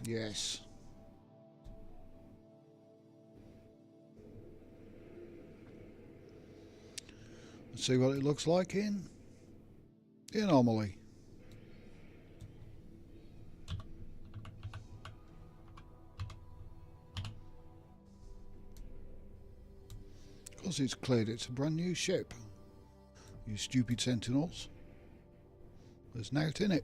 Yes. Let's see what it looks like in the anomaly. Of course it's cleared, it's a brand new ship. You stupid sentinels. There's nought in it.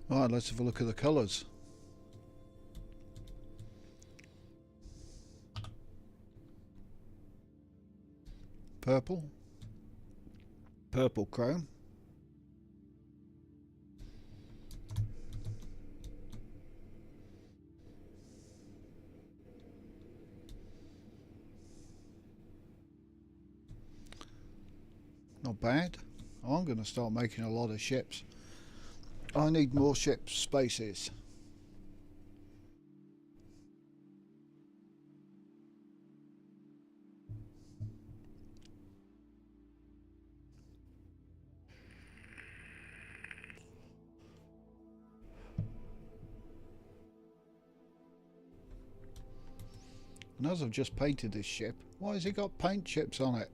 Right, let's have a look at the colours. Purple. Purple chrome. Not bad. I'm going to start making a lot of ships. I need more ship spaces. And as I've just painted this ship, why has it got paint chips on it?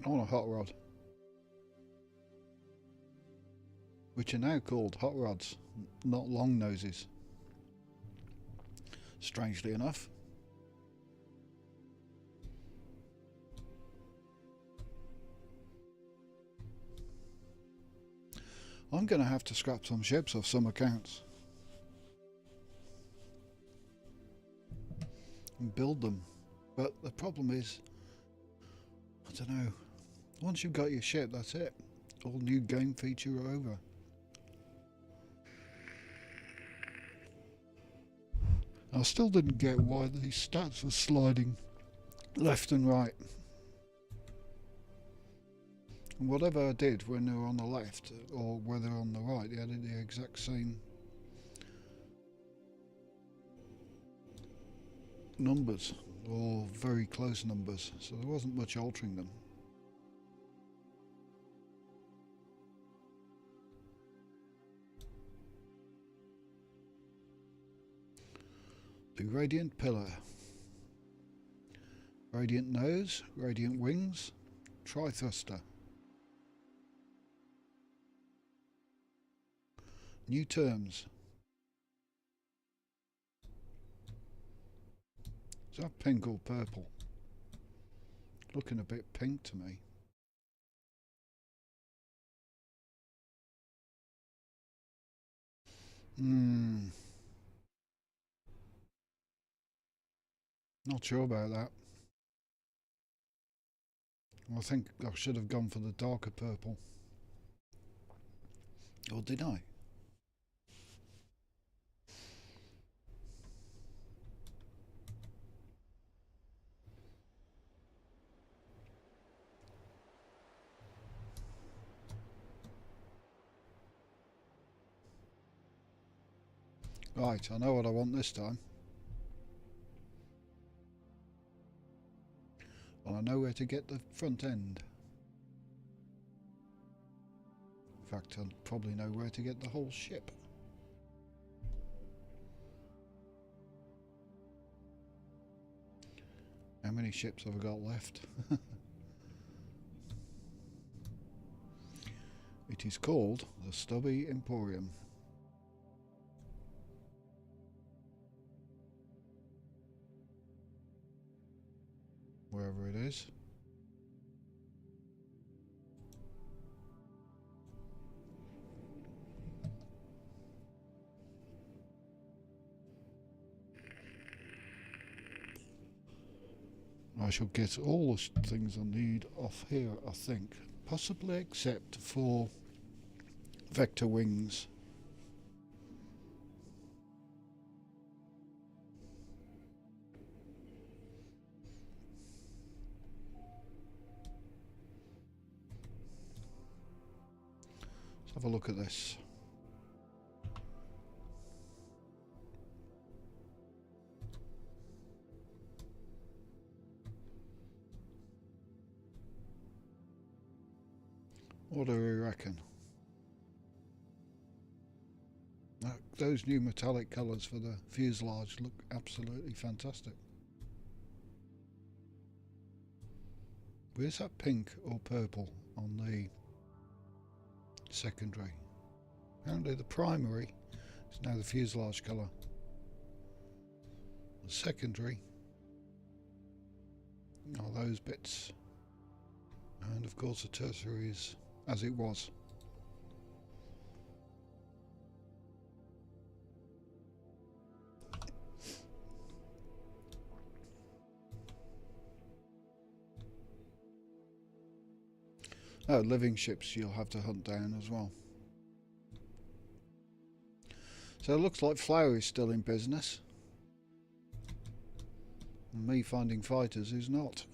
I want a hot rod. Which are now called hot rods, not long noses. Strangely enough. I'm going to have to scrap some ships off some accounts. And build them. But the problem is, I don't know. Once you've got your ship, that's it. All new game feature are over. I still didn't get why these stats were sliding left and right. And whatever I did when they were on the left or whether on the right, they had the exact same numbers or very close numbers, so there wasn't much altering them. The radiant pillar, radiant nose, radiant wings, tri-thruster. New terms. Is that pink or purple? Looking a bit pink to me. Not sure about that. I think I should have gone for the darker purple. Or did I? Right, I know what I want this time. And I know where to get the front end. fact, I'll probably know where to get the whole ship. How many ships have I got left? It is called the Stubby Emporium. Wherever it is. I shall get all the things I need off here, I think. Possibly except for vector wings. Let's have a look at this. What do we reckon? Those new metallic colours for the fuselage look absolutely fantastic. Where's that pink or purple on the secondary? Apparently the primary is now the fuselage colour. The secondary are those bits. And of course the tertiary is as it was. Oh, living ships you'll have to hunt down as well. So it looks like Flower is still in business. And me finding fighters is not.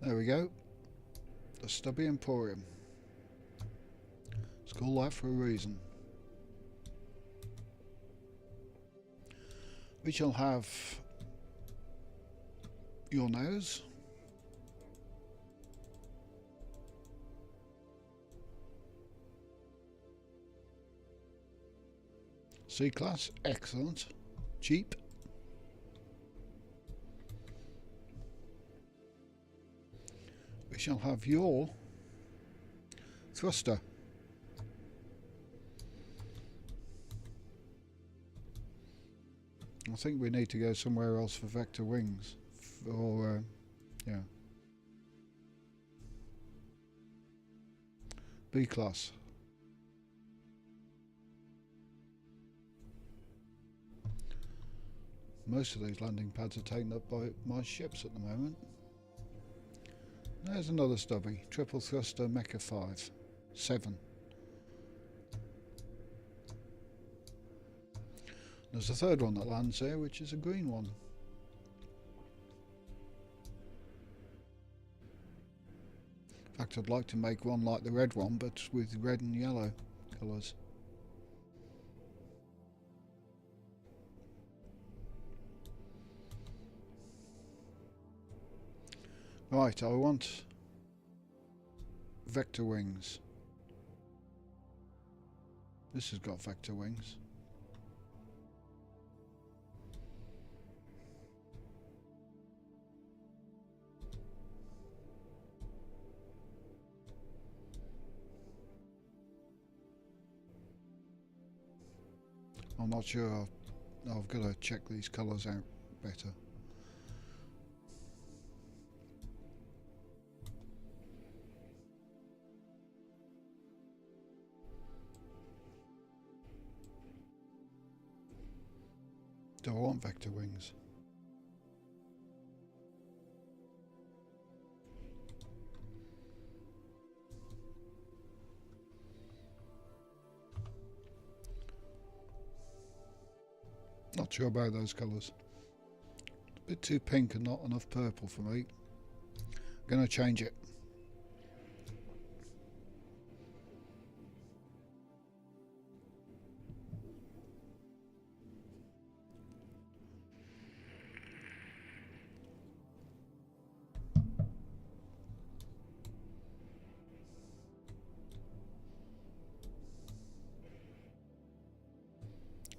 There we go. The Stubby Emporium. It's called that for a reason. We shall have your nose. C-Class, excellent. Cheap. We shall have your thruster. I think we need to go somewhere else for vector wings. Or, yeah. B-Class. Most of these landing pads are taken up by my ships at the moment. There's another Stubby. Triple thruster Mecha 5. 7. There's a third one that lands here, which is a green one. In fact, I'd like to make one like the red one, but with red and yellow colours. Right, I want vector wings. This has got vector wings. I'm not sure. I've got to check these colours out better. Do I want vector wings? Not sure about those colours. A bit too pink and not enough purple for me. I'm going to change it.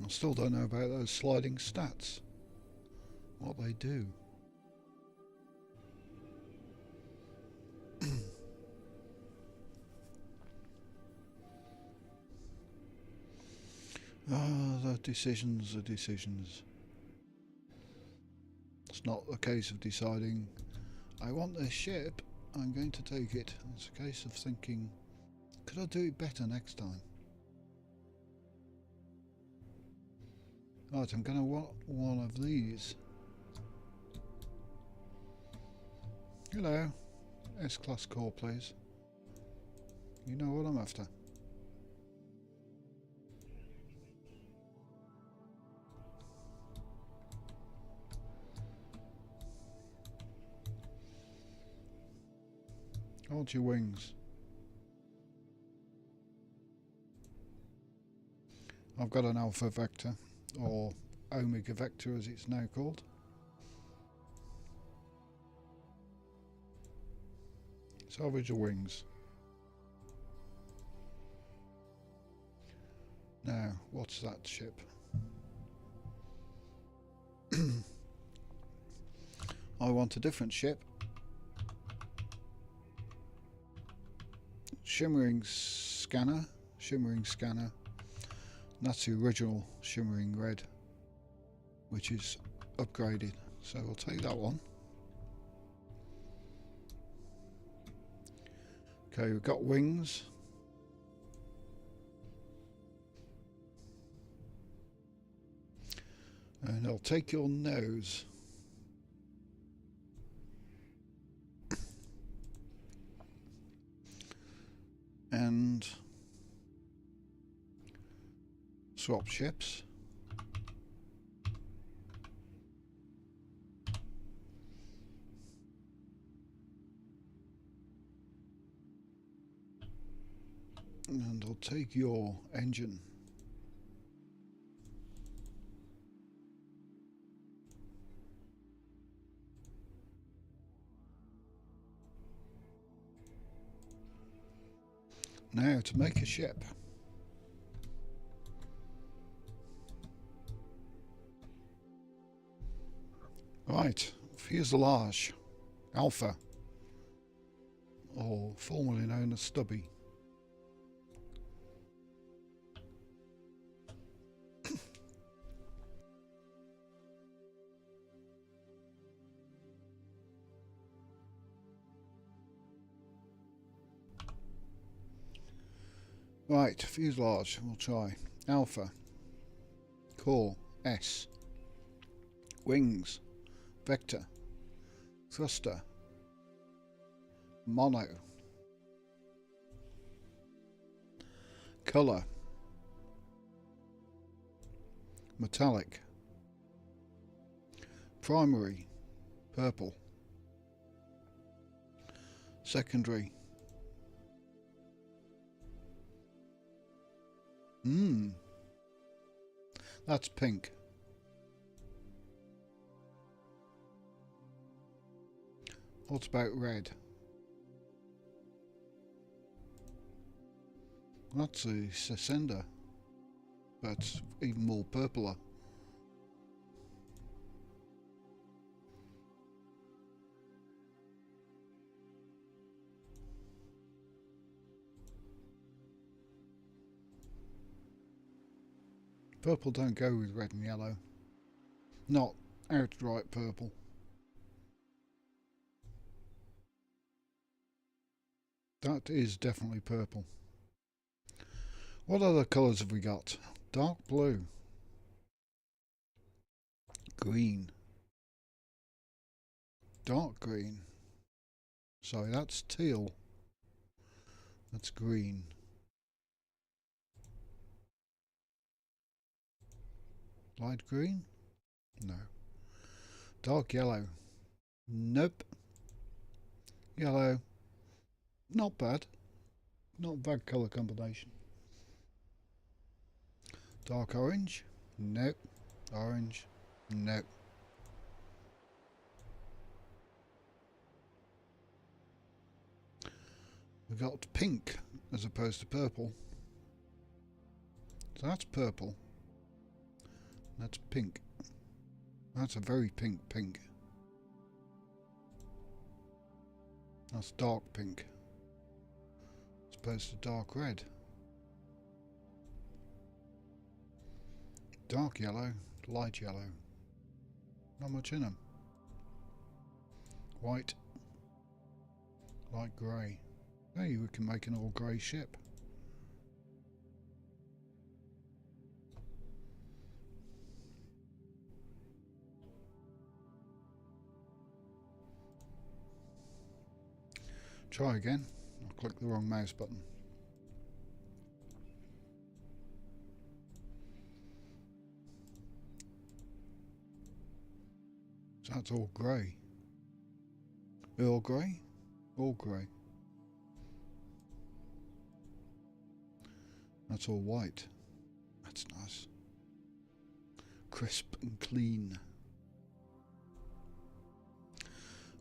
I still don't know about those sliding stats. What they do. The decisions are decisions. It's not a case of deciding, I want this ship, I'm going to take it. It's a case of thinking, could I do it better next time? Right, I'm going to want one of these. Hello, S-Class core please. You know what I'm after. Hold your wings. I've got an Alpha Vector, or Omega Vector as it's now called. Salvage your wings. Now, what's that ship? I want a different ship. Shimmering scanner. That's the original shimmering red, which is upgraded. So we'll take that one. Okay, we've got wings. And I'll take your nose. And swap ships. And I'll take your engine. Now to make a ship. Right, fuselage, Alpha, or formerly known as Stubby. Right, fuselage, we'll try. Alpha, core, S, wings, vector, thruster, mono, colour, metallic, primary, purple, secondary, that's pink. What about red? That's a Sesenda, but even more purpler. Purple don't go with red and yellow. Not outright purple. That is definitely purple. What other colours have we got? Dark blue. Green. Dark green. Sorry, that's teal. That's green. Light green? No. Dark yellow. Nope. Yellow. Not bad. Not a bad colour combination. Dark orange? Nope. Orange? Nope. We've got pink as opposed to purple. So that's purple. That's pink. That's a very pink pink. That's dark pink. As opposed to dark red. Dark yellow, light yellow. Not much in them. White, light grey. Hey, we can make an all grey ship. Try again. I'll click the wrong mouse button. So that's all grey. Earl Grey? All grey. That's all white. That's nice. Crisp and clean.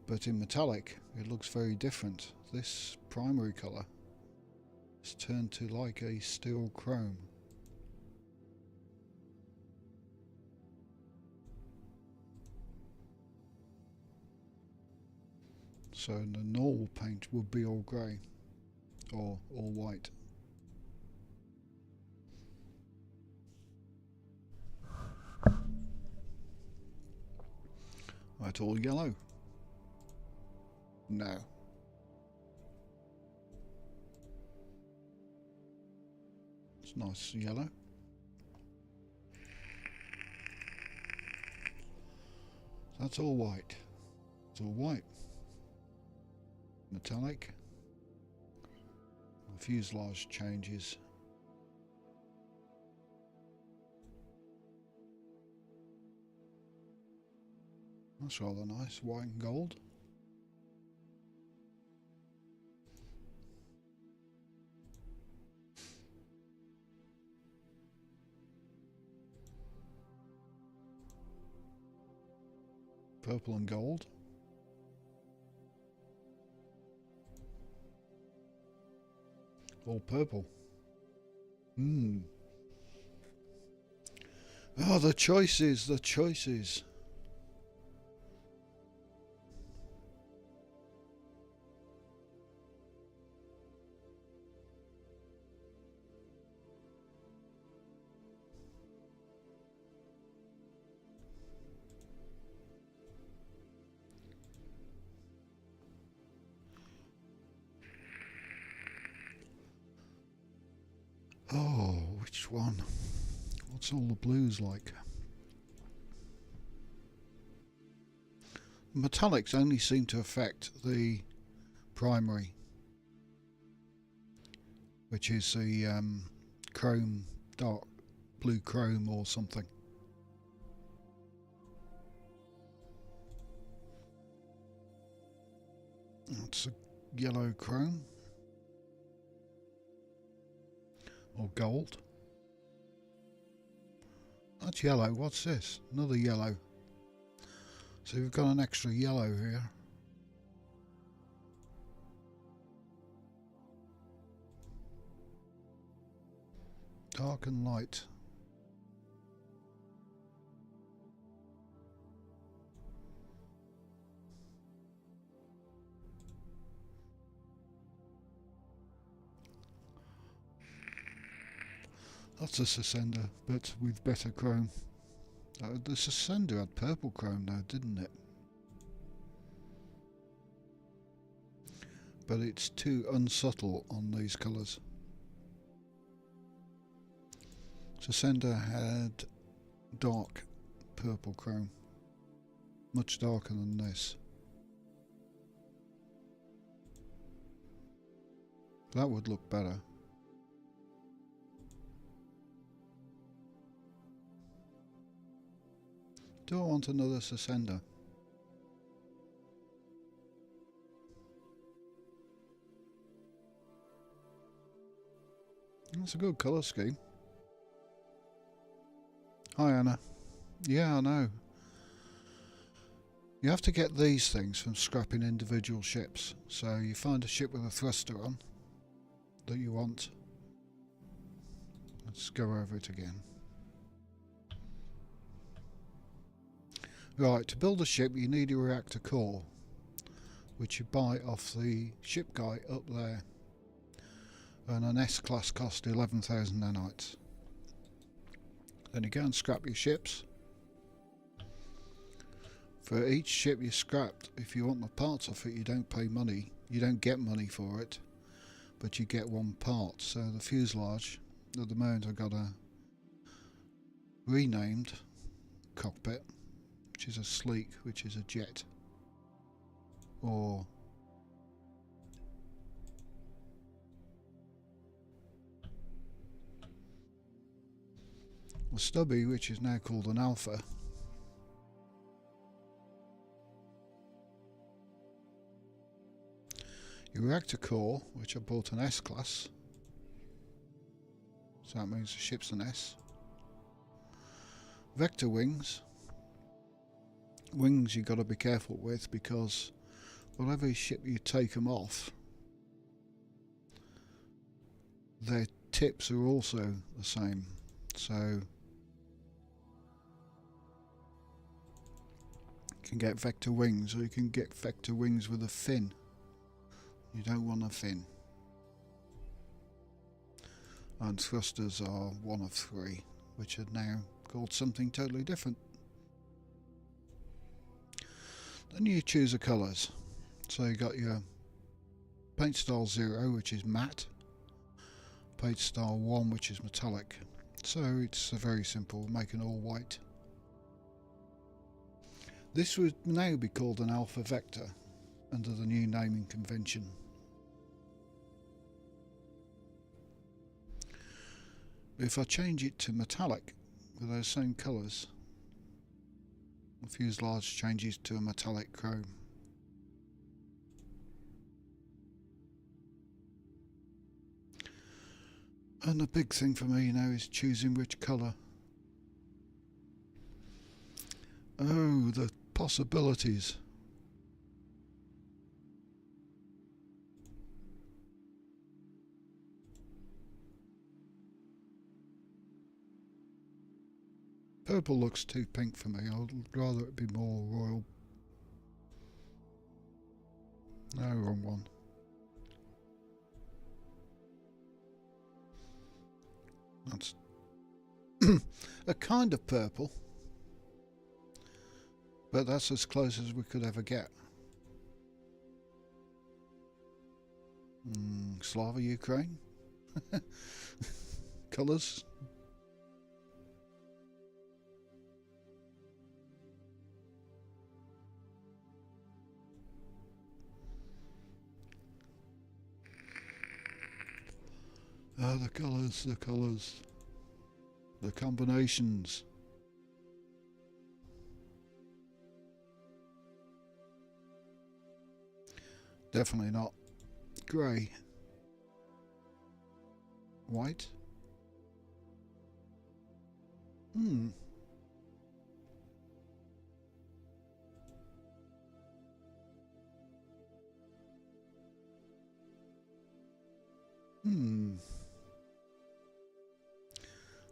But in metallic, it looks very different. This primary colour has turned to like a steel chrome. So the normal paint would be all grey or all white. Right, all yellow. No. It's nice yellow. That's all white. It's all white. Metallic. The fuselage changes. That's rather nice, white and gold. Purple and gold. All purple. Oh, the choices, the choices. Oh, which one? What's all the blues like? Metallics only seem to affect the primary, which is the chrome, dark blue chrome or something. That's a yellow chrome. Or gold. That's yellow. What's this? Another yellow. So we've got an extra yellow here. Dark and light. That's a Sasenda, but with better chrome. The Sasenda had purple chrome now, didn't it? But it's too unsubtle on these colours. Sasenda had dark purple chrome. Much darker than this. That would look better. Do I want another Sasenda? That's a good colour scheme. Hi Anna. Yeah, I know. You have to get these things from scrapping individual ships. So you find a ship with a thruster on that you want. Let's go over it again. Right, to build a ship you need a reactor core, which you buy off the ship guy up there. And an S-class cost 11,000 nanites. Then you go and scrap your ships. For each ship you scrapped, if you want the parts off it, you don't pay money. You don't get money for it, but you get one part. So the fuselage, at the moment I've got a renamed cockpit, which is a sleek, which is a jet. Or a stubby, which is now called an alpha. Your reactor core, which I bought an S-class, so that means the ship's an S. Vector wings. Wings you've got to be careful with, because whatever ship you take them off, their tips are also the same. So you can get vector wings, or you can get vector wings with a fin. You don't want a fin. And thrusters are one of three, which are now called something totally different. Then you choose the colours. So you got your paint style 0, which is matte, paint style 1, which is metallic. So it's very simple, making all white. This would now be called an alpha vector under the new naming convention. If I change it to metallic with those same colours, the fuselage changes to a metallic chrome. And the big thing for me now is choosing which colour. Oh, the possibilities. Purple looks too pink for me. I'd rather it be more royal. No, wrong one. That's a kind of purple, but that's as close as we could ever get. Slava Ukraine colours. Ah, the colours, the combinations. Definitely not grey. White. Hmm.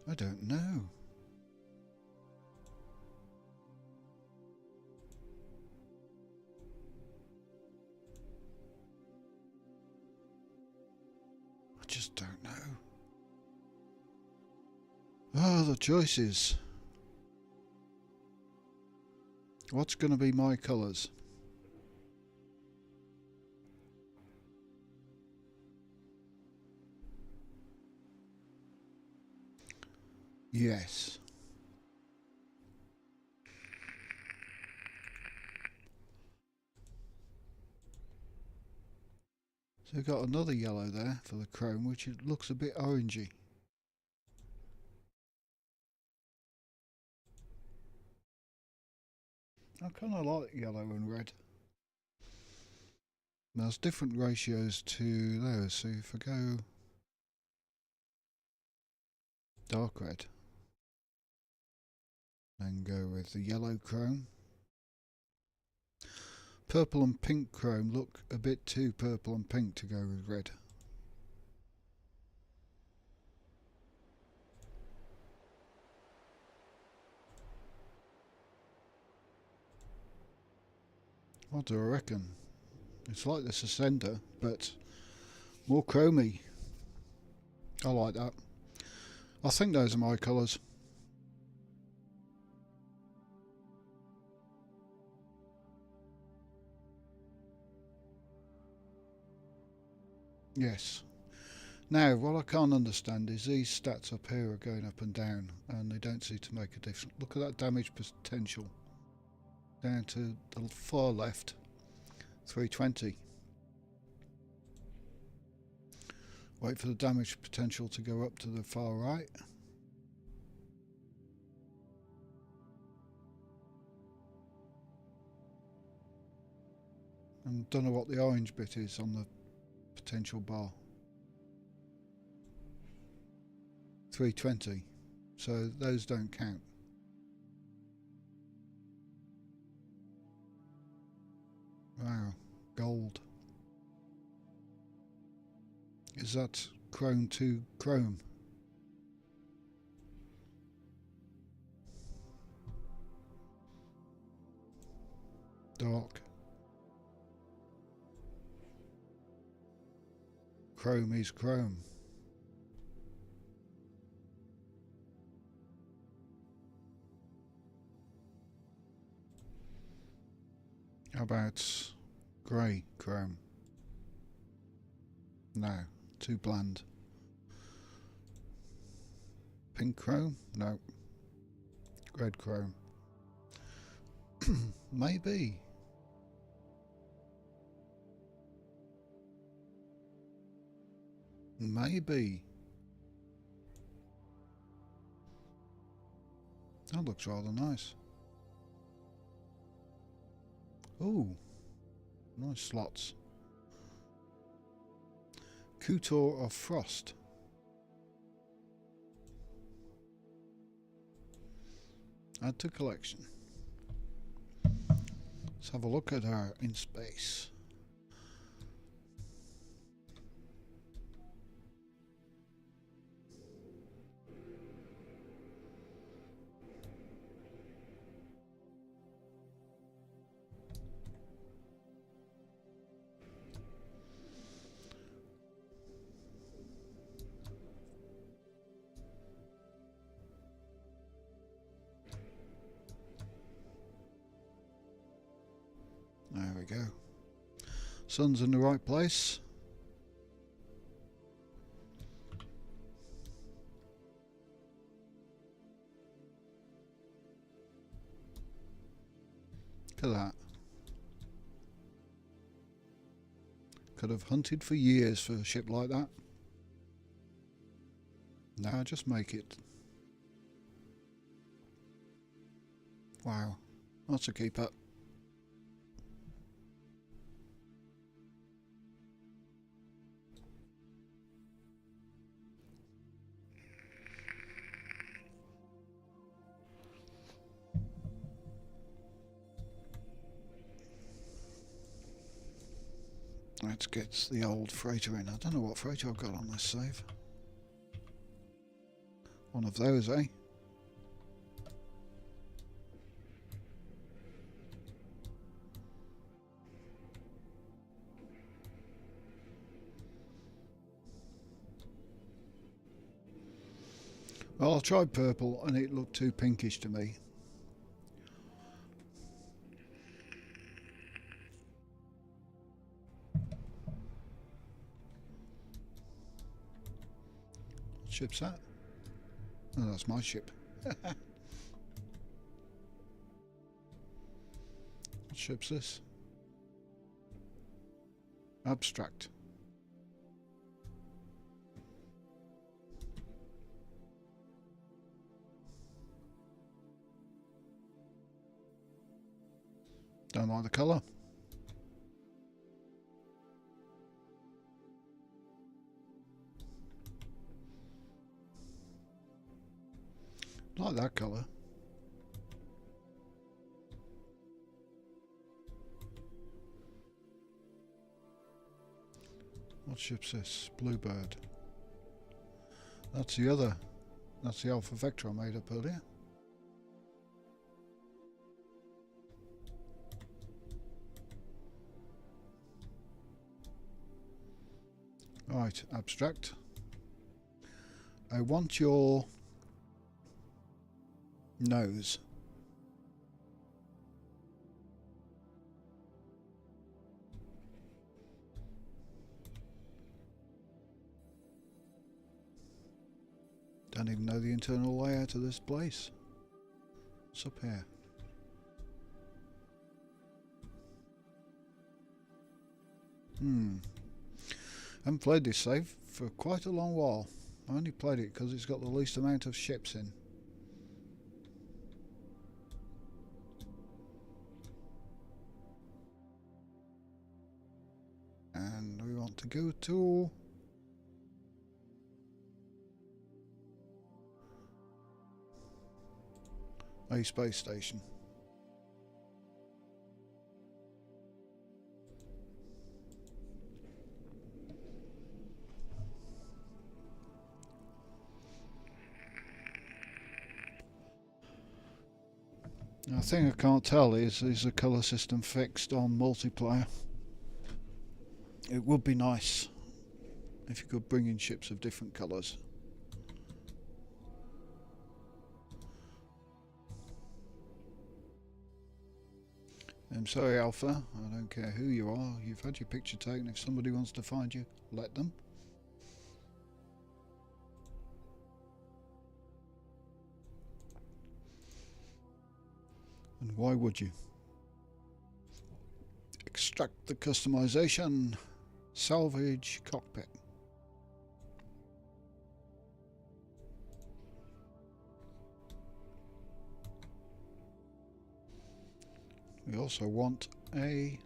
I don't know. I just don't know. Ah, the choices. What's going to be my colours? Yes. So we've got another yellow there for the chrome, which it looks a bit orangey. I kind of like yellow and red. There's different ratios to those, so if I go dark red, then go with the yellow chrome. Purple and pink chrome look a bit too purple and pink to go with red. What do I reckon? It's like the Ascender, but more chromy. I like that. I think those are my colours. Yes. Now, what I can't understand is these stats up here are going up and down, and they don't seem to make a difference. Look at that damage potential. Down to the far left, 320. Wait for the damage potential to go up to the far right. And don't know what the orange bit is on the potential bar. 320. So those don't count. Wow, gold. Is that chrome to chrome? Dark. Chrome is chrome. How about grey chrome? No, too bland. Pink chrome? No. Red chrome. Maybe. Maybe. That looks rather nice. Ooh, nice slots. Couture of Frost. Add to collection. Let's have a look at her in space. There we go. Sun's in the right place. Look at that. Could have hunted for years for a ship like that. Now just make it. Wow, that's a keeper. Let's get the old freighter in. I don't know what freighter I've got on this save. One of those, eh? Well, I tried purple and it looked too pinkish to me. What ship's that? Oh, that's my ship. What ship's this? Abstract. Don't like the colour. Like that colour. What ship's this? Bluebird. That's the other. That's the Alpha Vector I made up earlier. Right, abstract. I want your nose. Don't even know the internal layout of this place. What's up here? I haven't played this save for quite a long while. I only played it because it's got the least amount of ships in. And we want to go to a space station. The thing I can't tell is the colour system fixed on multiplayer? It would be nice if you could bring in ships of different colours. I'm sorry, Alpha, I don't care who you are, you've had your picture taken. If somebody wants to find you, let them. And why would you? Extract the customization. Salvage cockpit. We also want a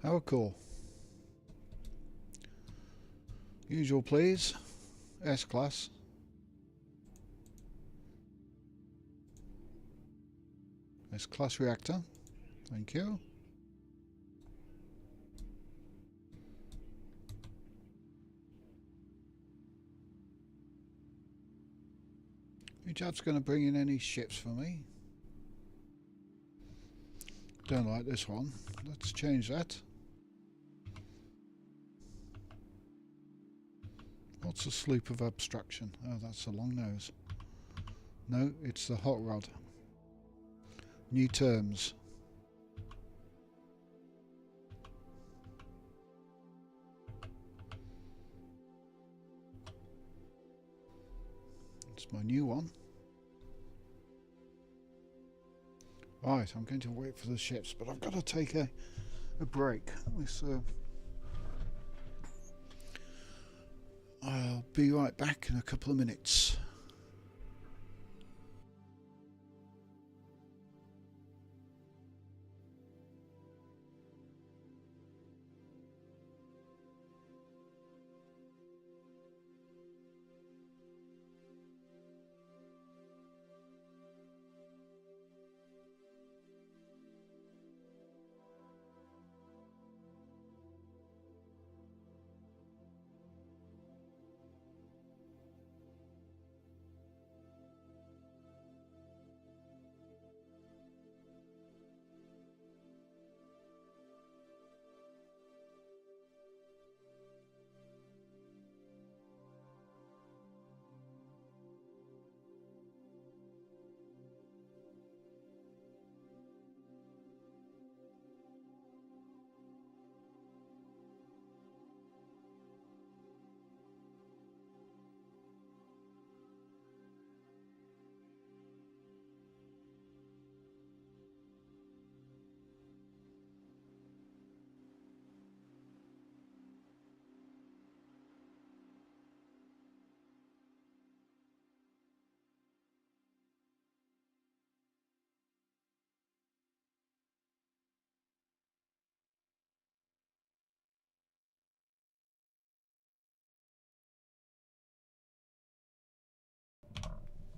power core. Usual please. S-class. S-class reactor. Thank you. You chaps going to bring in any ships for me? Don't like this one. Let's change that. What's a sloop of abstraction? Oh, that's the long nose. No, it's the hot rod. New terms. It's my new one. Right, I'm going to wait for the ships, but I've got to take a break. I'll be right back in a couple of minutes.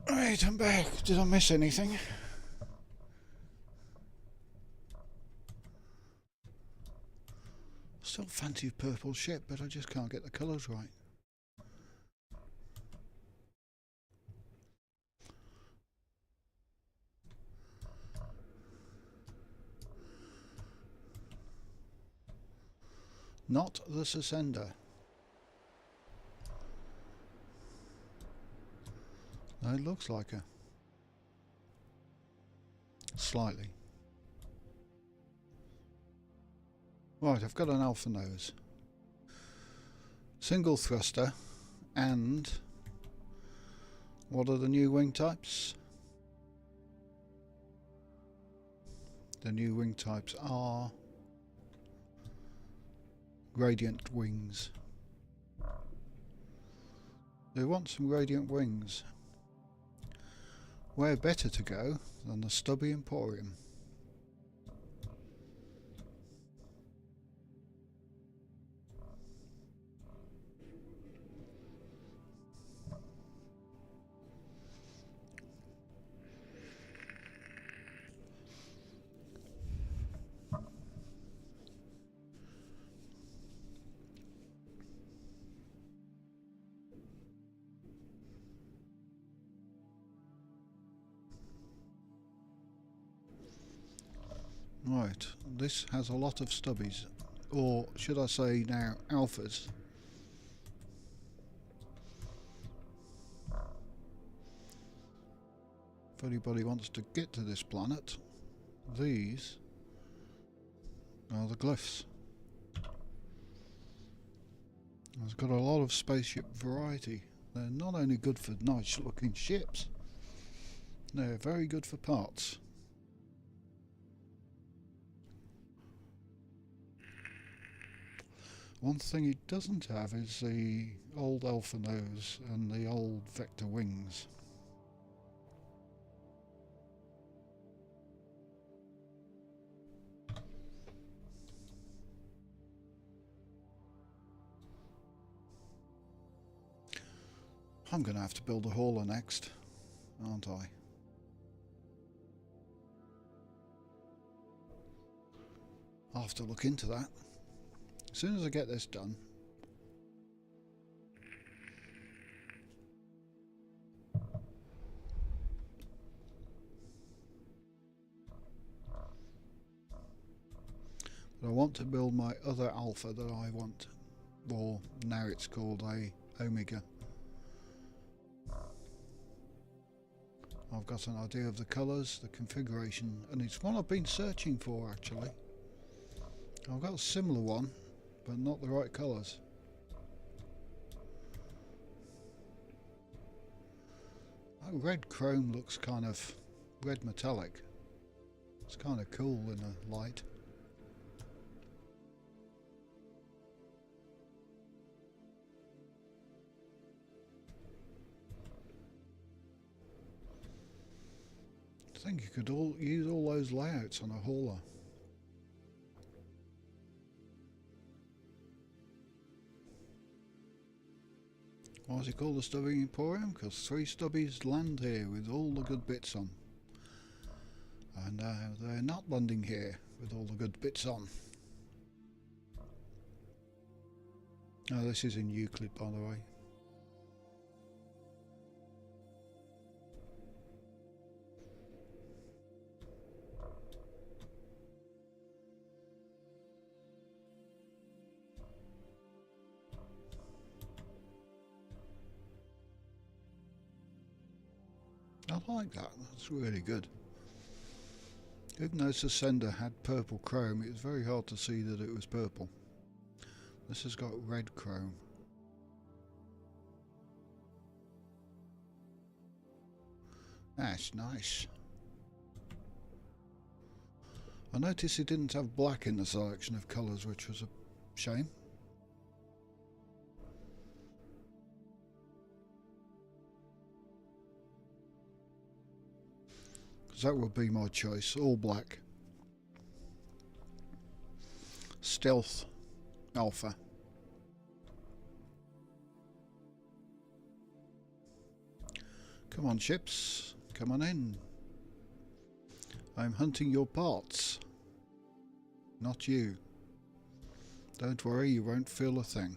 Right, I'm back. Did I miss anything? Still fancy a purple ship, but I just can't get the colours right. Not the Suspender. No, it looks like a... Slightly. Right, I've got an Alpha Nose. Single thruster, and what are the new wing types? The new wing types are gradient wings. They want some gradient wings. Where better to go than the Stubby Emporium? Right, this has a lot of stubbies, or should I say now alphas. If anybody wants to get to this planet, these are the glyphs. It's got a lot of spaceship variety. They're not only good for nice looking ships, they're very good for parts. One thing it doesn't have is the old Alpha Nose and the old Vector wings. I'm going to have to build a hauler next, aren't I? I'll have to look into that. As soon as I get this done. But I want to build my other Alpha that I want. Or now it's called a Omega. I've got an idea of the colours, the configuration, and it's one I've been searching for actually. I've got a similar one, but not the right colours. Oh, red chrome looks kind of red metallic. It's kind of cool in the light. I think you could use all those layouts on a hauler. Why is it called the Stubby Emporium? Because 3 stubbies land here with all the good bits on. And they're not landing here with all the good bits on. Oh, this is in Euclid, by the way. I like that, that's really good. Even though Suspender had purple chrome, it was very hard to see that it was purple. This has got red chrome. That's nice. I noticed it didn't have black in the selection of colours, which was a shame. That would be my choice, all black. Stealth Alpha. Come on ships, come on in. I'm hunting your parts, not you. Don't worry, you won't feel a thing.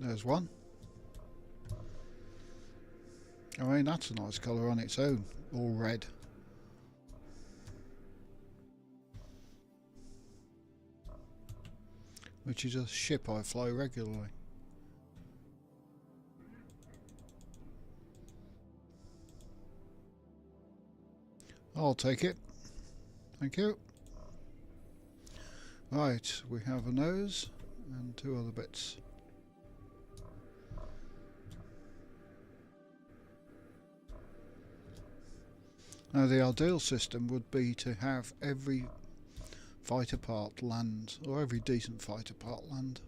There's one. I mean, that's a nice colour on its own, all red. Which is a ship I fly regularly. I'll take it. Thank you. Right, we have a nose and two other bits. Now the ideal system would be to have every fighter part land, or every decent fighter part land.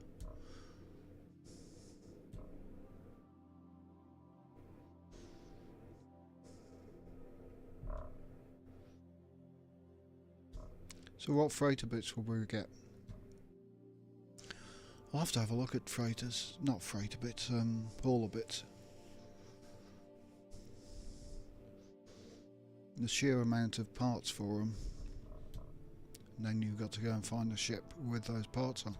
So what freighter bits will we get? I'll have to have a look at freighters, not freighter bits, hauler bits. The sheer amount of parts for them. And then you've got to go and find a ship with those parts on.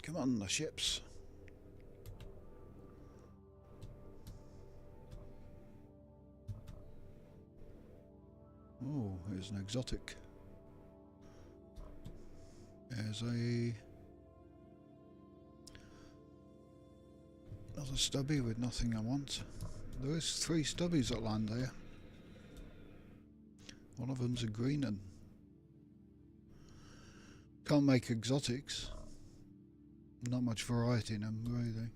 Come on, the ships. Oh, here's an exotic. There's another stubby with nothing I want. There is 3 stubbies at land here. One of them's a green one. Can't make exotics. Not much variety in them, really.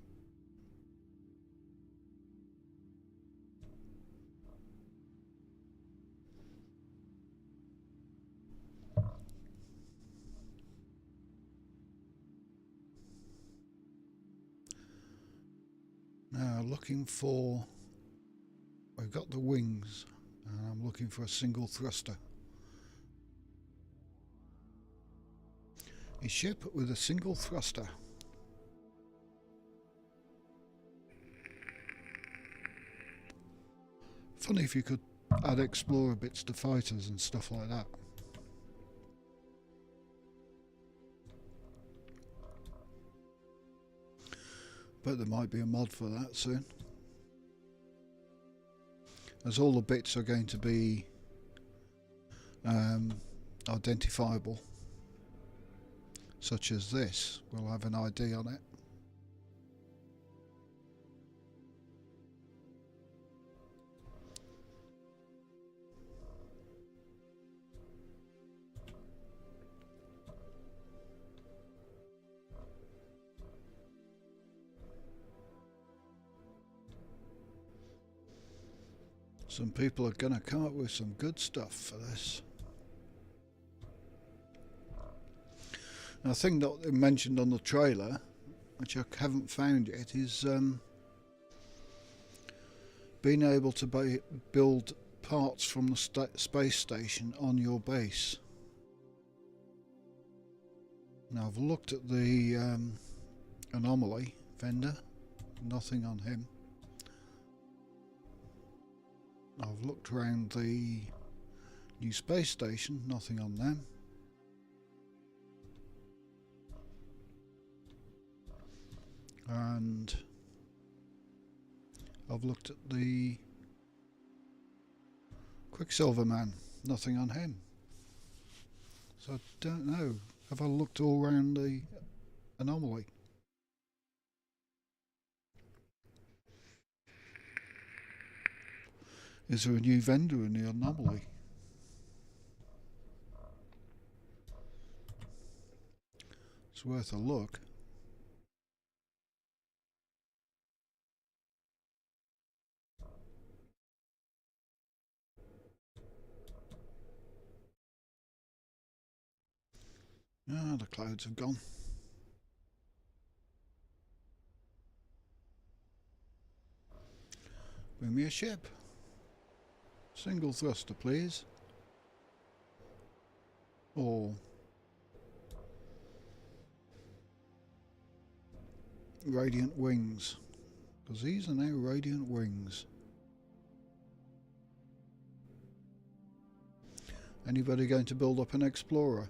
Now, looking for... We've got the wings, and I'm looking for a single thruster. A ship with a single thruster. Funny if you could add explorer bits to fighters and stuff like that. But there might be a mod for that soon. As all the bits are going to be identifiable, such as this, we'll have an ID on it. Some people are going to come up with some good stuff for this. Now, a thing that they mentioned on the trailer, which I haven't found yet, is being able to build parts from the space station on your base. Now, I've looked at the anomaly vendor, nothing on him. I've looked around the new space station, nothing on them. And I've looked at the Quicksilver Man, nothing on him. So I don't know. Have I looked all around the anomaly? Is there a new vendor in the anomaly? It's worth a look. Ah, the clouds have gone. Bring me a ship. Single thruster, please. Or radiant wings. Because these are now radiant wings. Anybody going to build up an explorer?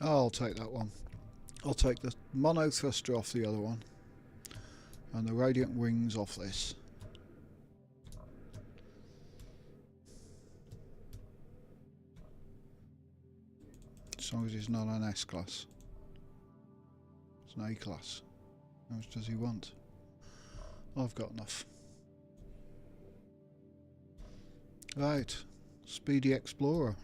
I'll take that one. I'll take the mono thruster off the other one and the radiant wings off this. As long as he's not an S class. It's an A class. How much does he want? I've got enough. Right, Speedy Explorer.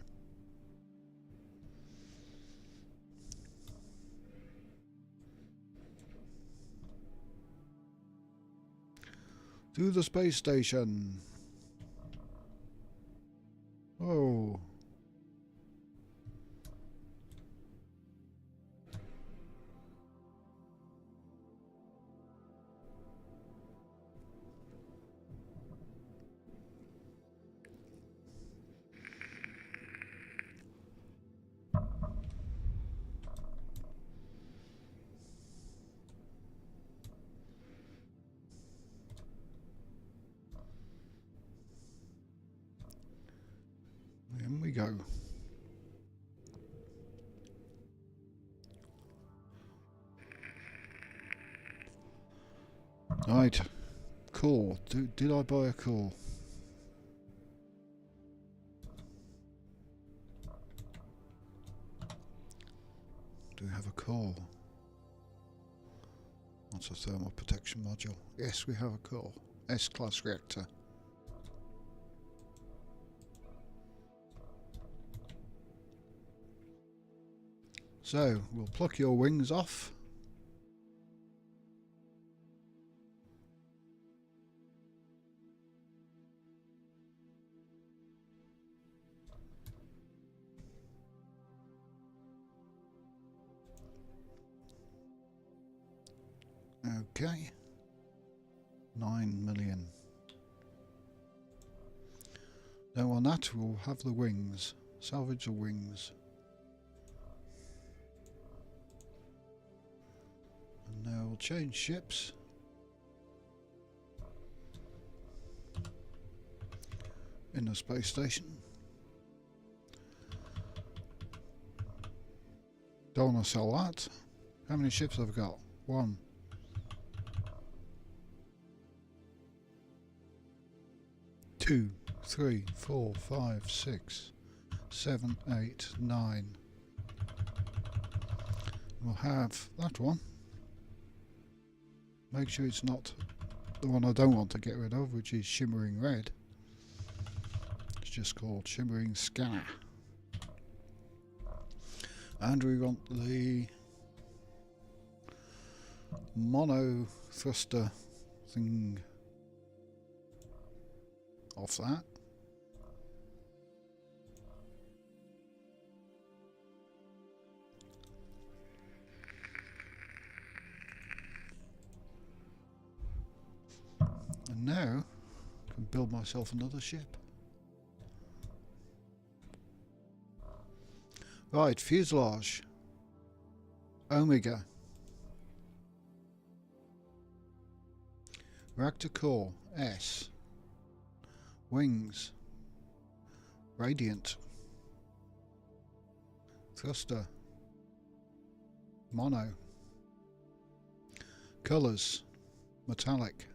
To the space station. Oh. In we go. Right, core. Did I buy a core? Do we have a core? That's a thermal protection module. Yes, we have a core. S-class reactor. So, we'll pluck your wings off. Okay. 9 million. Now on that we'll have the wings. Salvage the wings. And now we'll change ships. In the space station. Don't want to sell that. How many ships have I got? 1. 2, 3, 4, 5, 6, 7, 8, 9. We'll have that one. Make sure it's not the one I don't want to get rid of, which is Shimmering Red. It's just called Shimmering Scanner. And we want the mono thruster thing off that. And now I can build myself another ship. Right, fuselage. Omega. Reactor core. S. Wings. Radiant. Thruster. Mono. Colours. Metallic.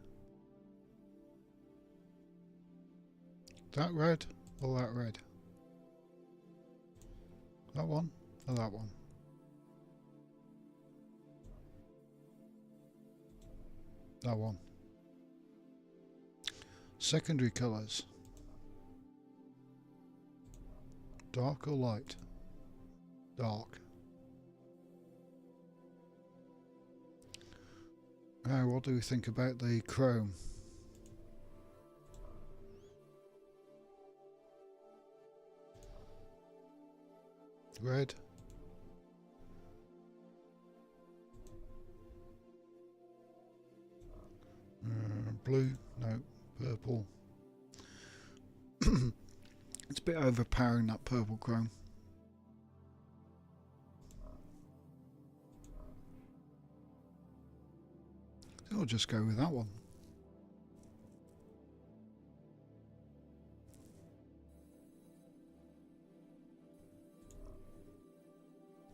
That red or that red? That one or that one? That one. Secondary colours. Dark or light? Dark. So, what do we think about the chrome? Red. Blue. No. Purple. It's a bit overpowering, that purple chrome. So I'll just go with that one.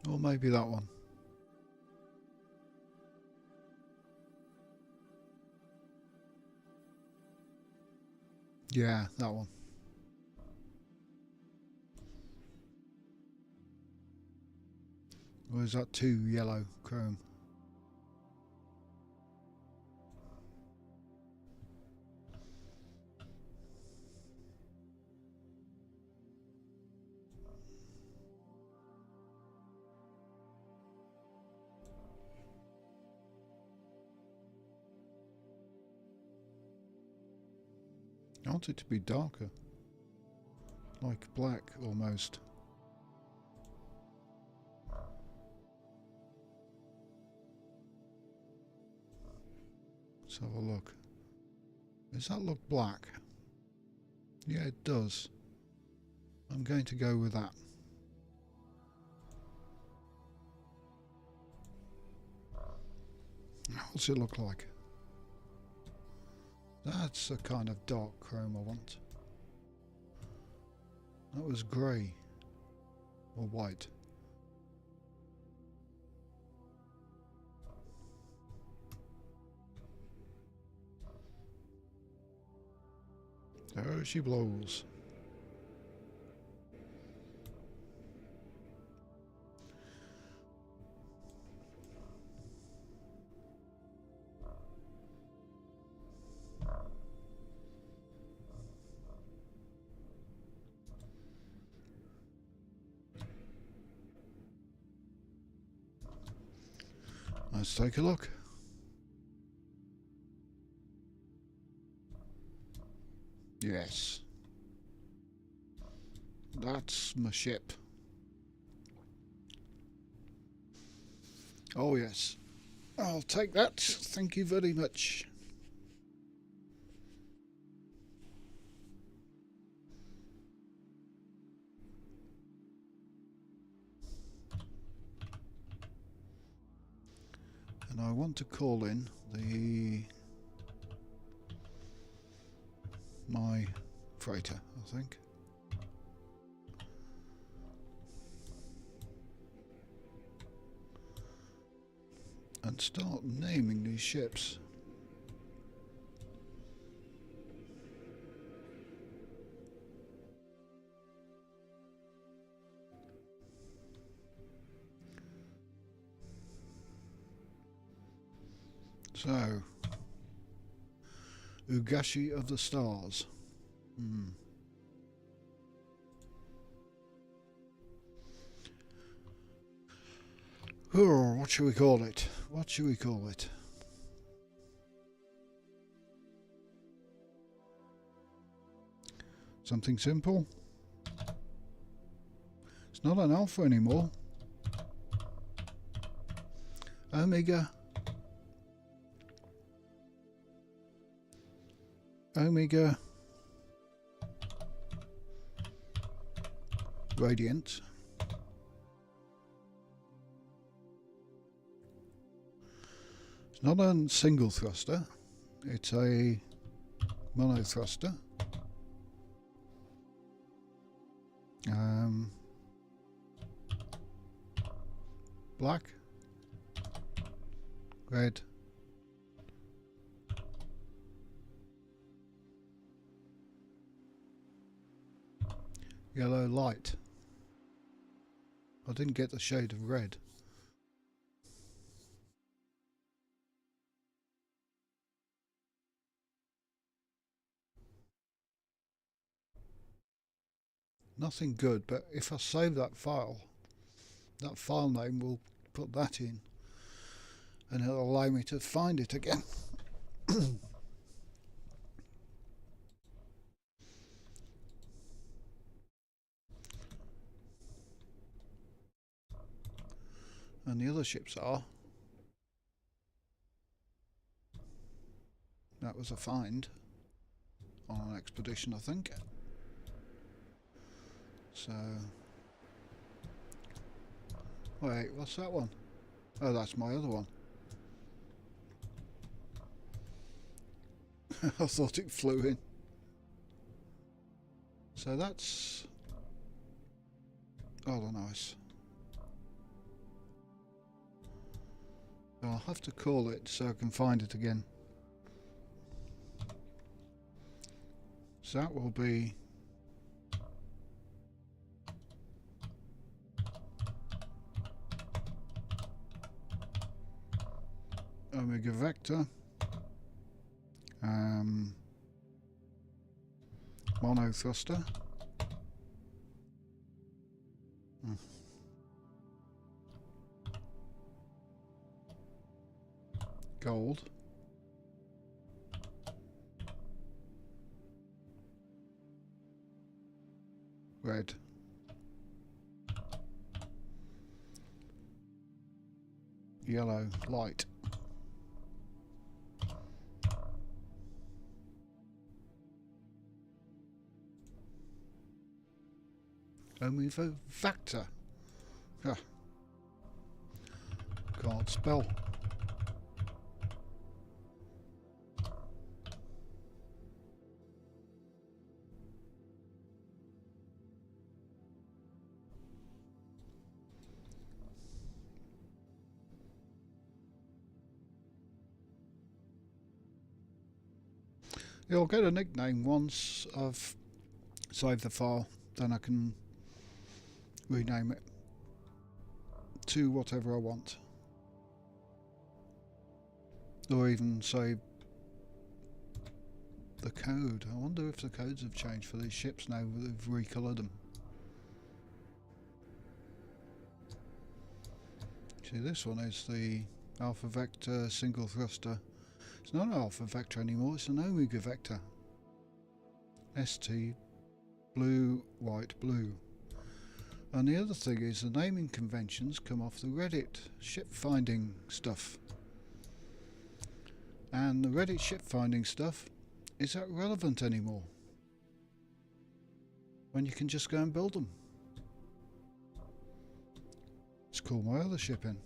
Or maybe that one. Yeah, that one. Or is that too yellow chrome? I want it to be darker. Like black almost. Let's have a look. Does that look black? Yeah, it does. I'm going to go with that. What's it look like? That's the kind of dark chrome I want. That was grey. Or white. There she blows. Let's take a look. Yes. That's my ship. Oh yes. I'll take that. Thank you very much. And I want to call in my freighter, I think. And start naming these ships. So, Ugashi of the Stars. Oh, what should we call it? What should we call it? Something simple? It's not an alpha anymore. Omega. Omega. Radiant. It's not a single thruster, it's a mono thruster. Black, red, yellow light. I didn't get the shade of red. Nothing good, but if I save that file name will put that in. and it'll allow me to find it again. And the other ships are. That was a find on an expedition, I think. So, wait, what's that one? Oh, that's my other one. I thought it flew in. So that's rather nice. I'll have to call it so I can find it again. So that will be Omega Vector, Mono Thruster, Gold, Red, Yellow, Light, Omega Vector. Huh. Can't spell. You'll get a nickname once I've saved the file, then I can rename it to whatever I want. Or even say the code. I wonder if the codes have changed for these ships now that they've recoloured them. See, this one is the Alpha Vector single thruster. It's not an Alpha Vector anymore, it's an Omega Vector. ST blue, white, blue. And the other thing is the naming conventions come off the Reddit ship finding stuff. And the Reddit ship finding stuff isn't relevant anymore, when you can just go and build them. Let's call my other ship in.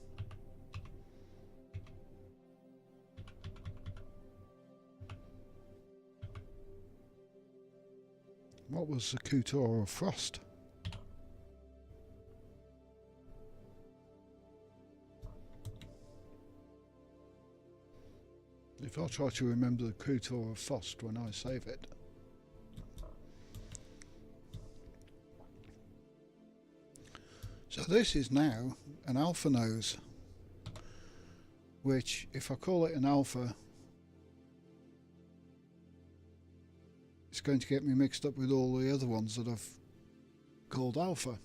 What was the Kutor of Frost? If I try to remember the Kutor of Frost when I save it. So this is now an alpha nose, which if I call it an alpha, it's going to get me mixed up with all the other ones that I've called alpha.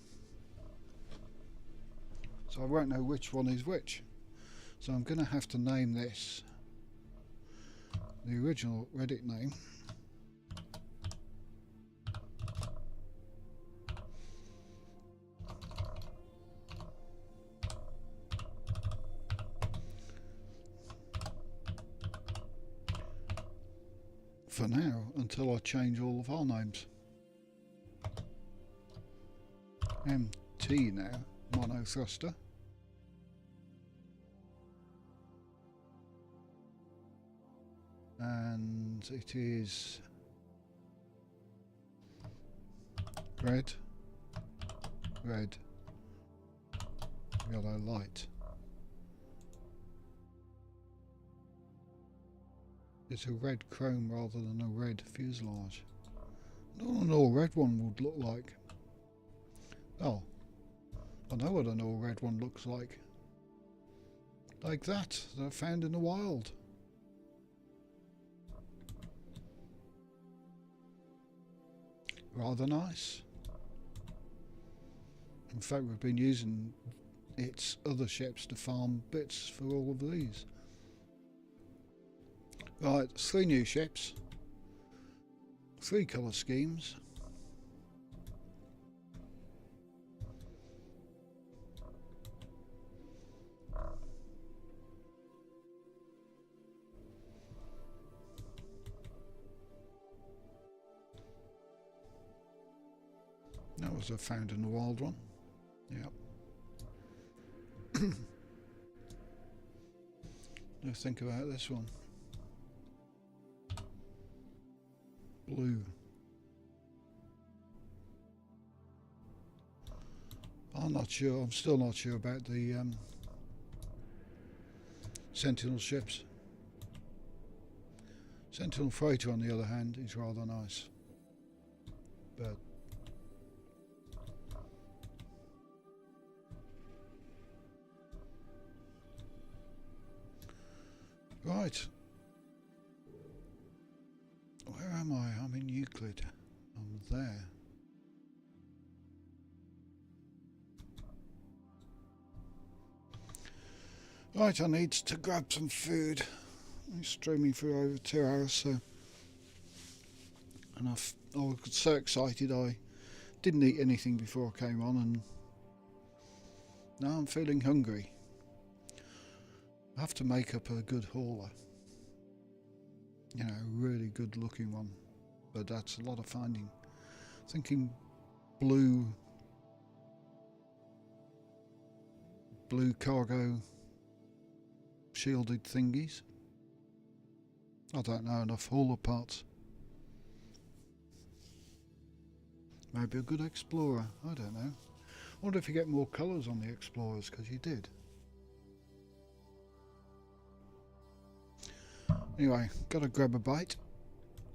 So I won't know which one is which. So I'm going to have to name this the original Reddit name. For now, until I change all of our names. MT now, Mono Thruster. And it is red, red, yellow, light. It's a red chrome rather than a red fuselage. Not an all red one would look like. Oh, I know what an all red one looks like. Like that I found in the wild. Rather nice. In fact, we've been using its other ships to farm bits for all of these. Right, 3 new ships, 3 colour schemes. That was a Found in the Wild one. Yep. Now think about this one. Blue. I'm not sure. I'm still not sure about the Sentinel ships. Sentinel Freighter, on the other hand, is rather nice. But right. Where am I? I'm in Euclid. I'm there. Right, I need to grab some food. It's streaming for over 2 hours, so. And I was so excited I didn't eat anything before I came on, and now I'm feeling hungry. I have to make up a good hauler. You know, a really good looking one. But that's a lot of finding. Thinking blue cargo shielded thingies. I don't know enough hauler parts. Maybe a good Explorer, I don't know. I wonder if you get more colours on the Explorers, because you did. Anyway, gotta grab a bite.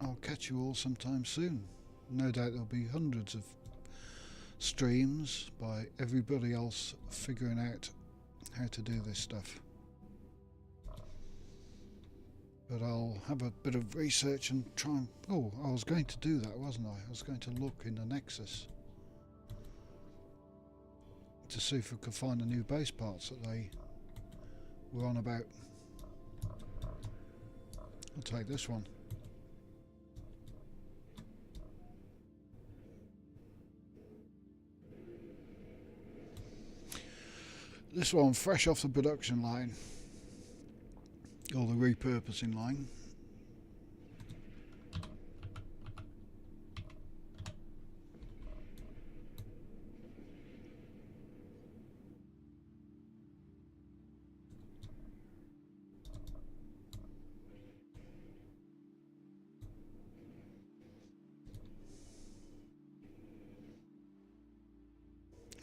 I'll catch you all sometime soon. No doubt there'll be hundreds of streams by everybody else figuring out how to do this stuff. But I'll have a bit of research and try and... Oh, I was going to do that, wasn't I? I was going to look in the Nexus to see if we could find the new base parts that they were on about. I'll take this one. This one fresh off the production line, or the repurposing line.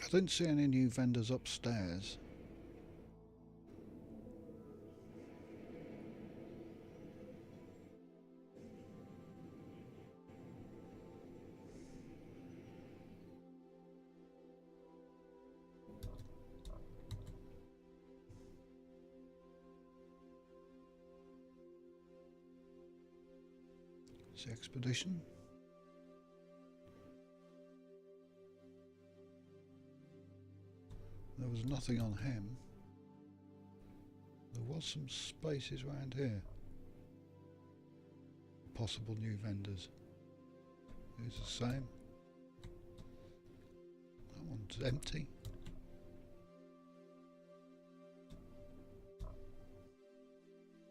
I didn't see any new vendors upstairs. It's the Expedition. There was nothing on him. There was some spaces around here. Possible new vendors. It's the same. That one's empty.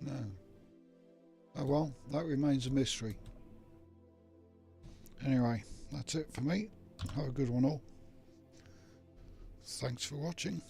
No. Oh well, that remains a mystery. Anyway, that's it for me. Have a good one all. Thanks for watching.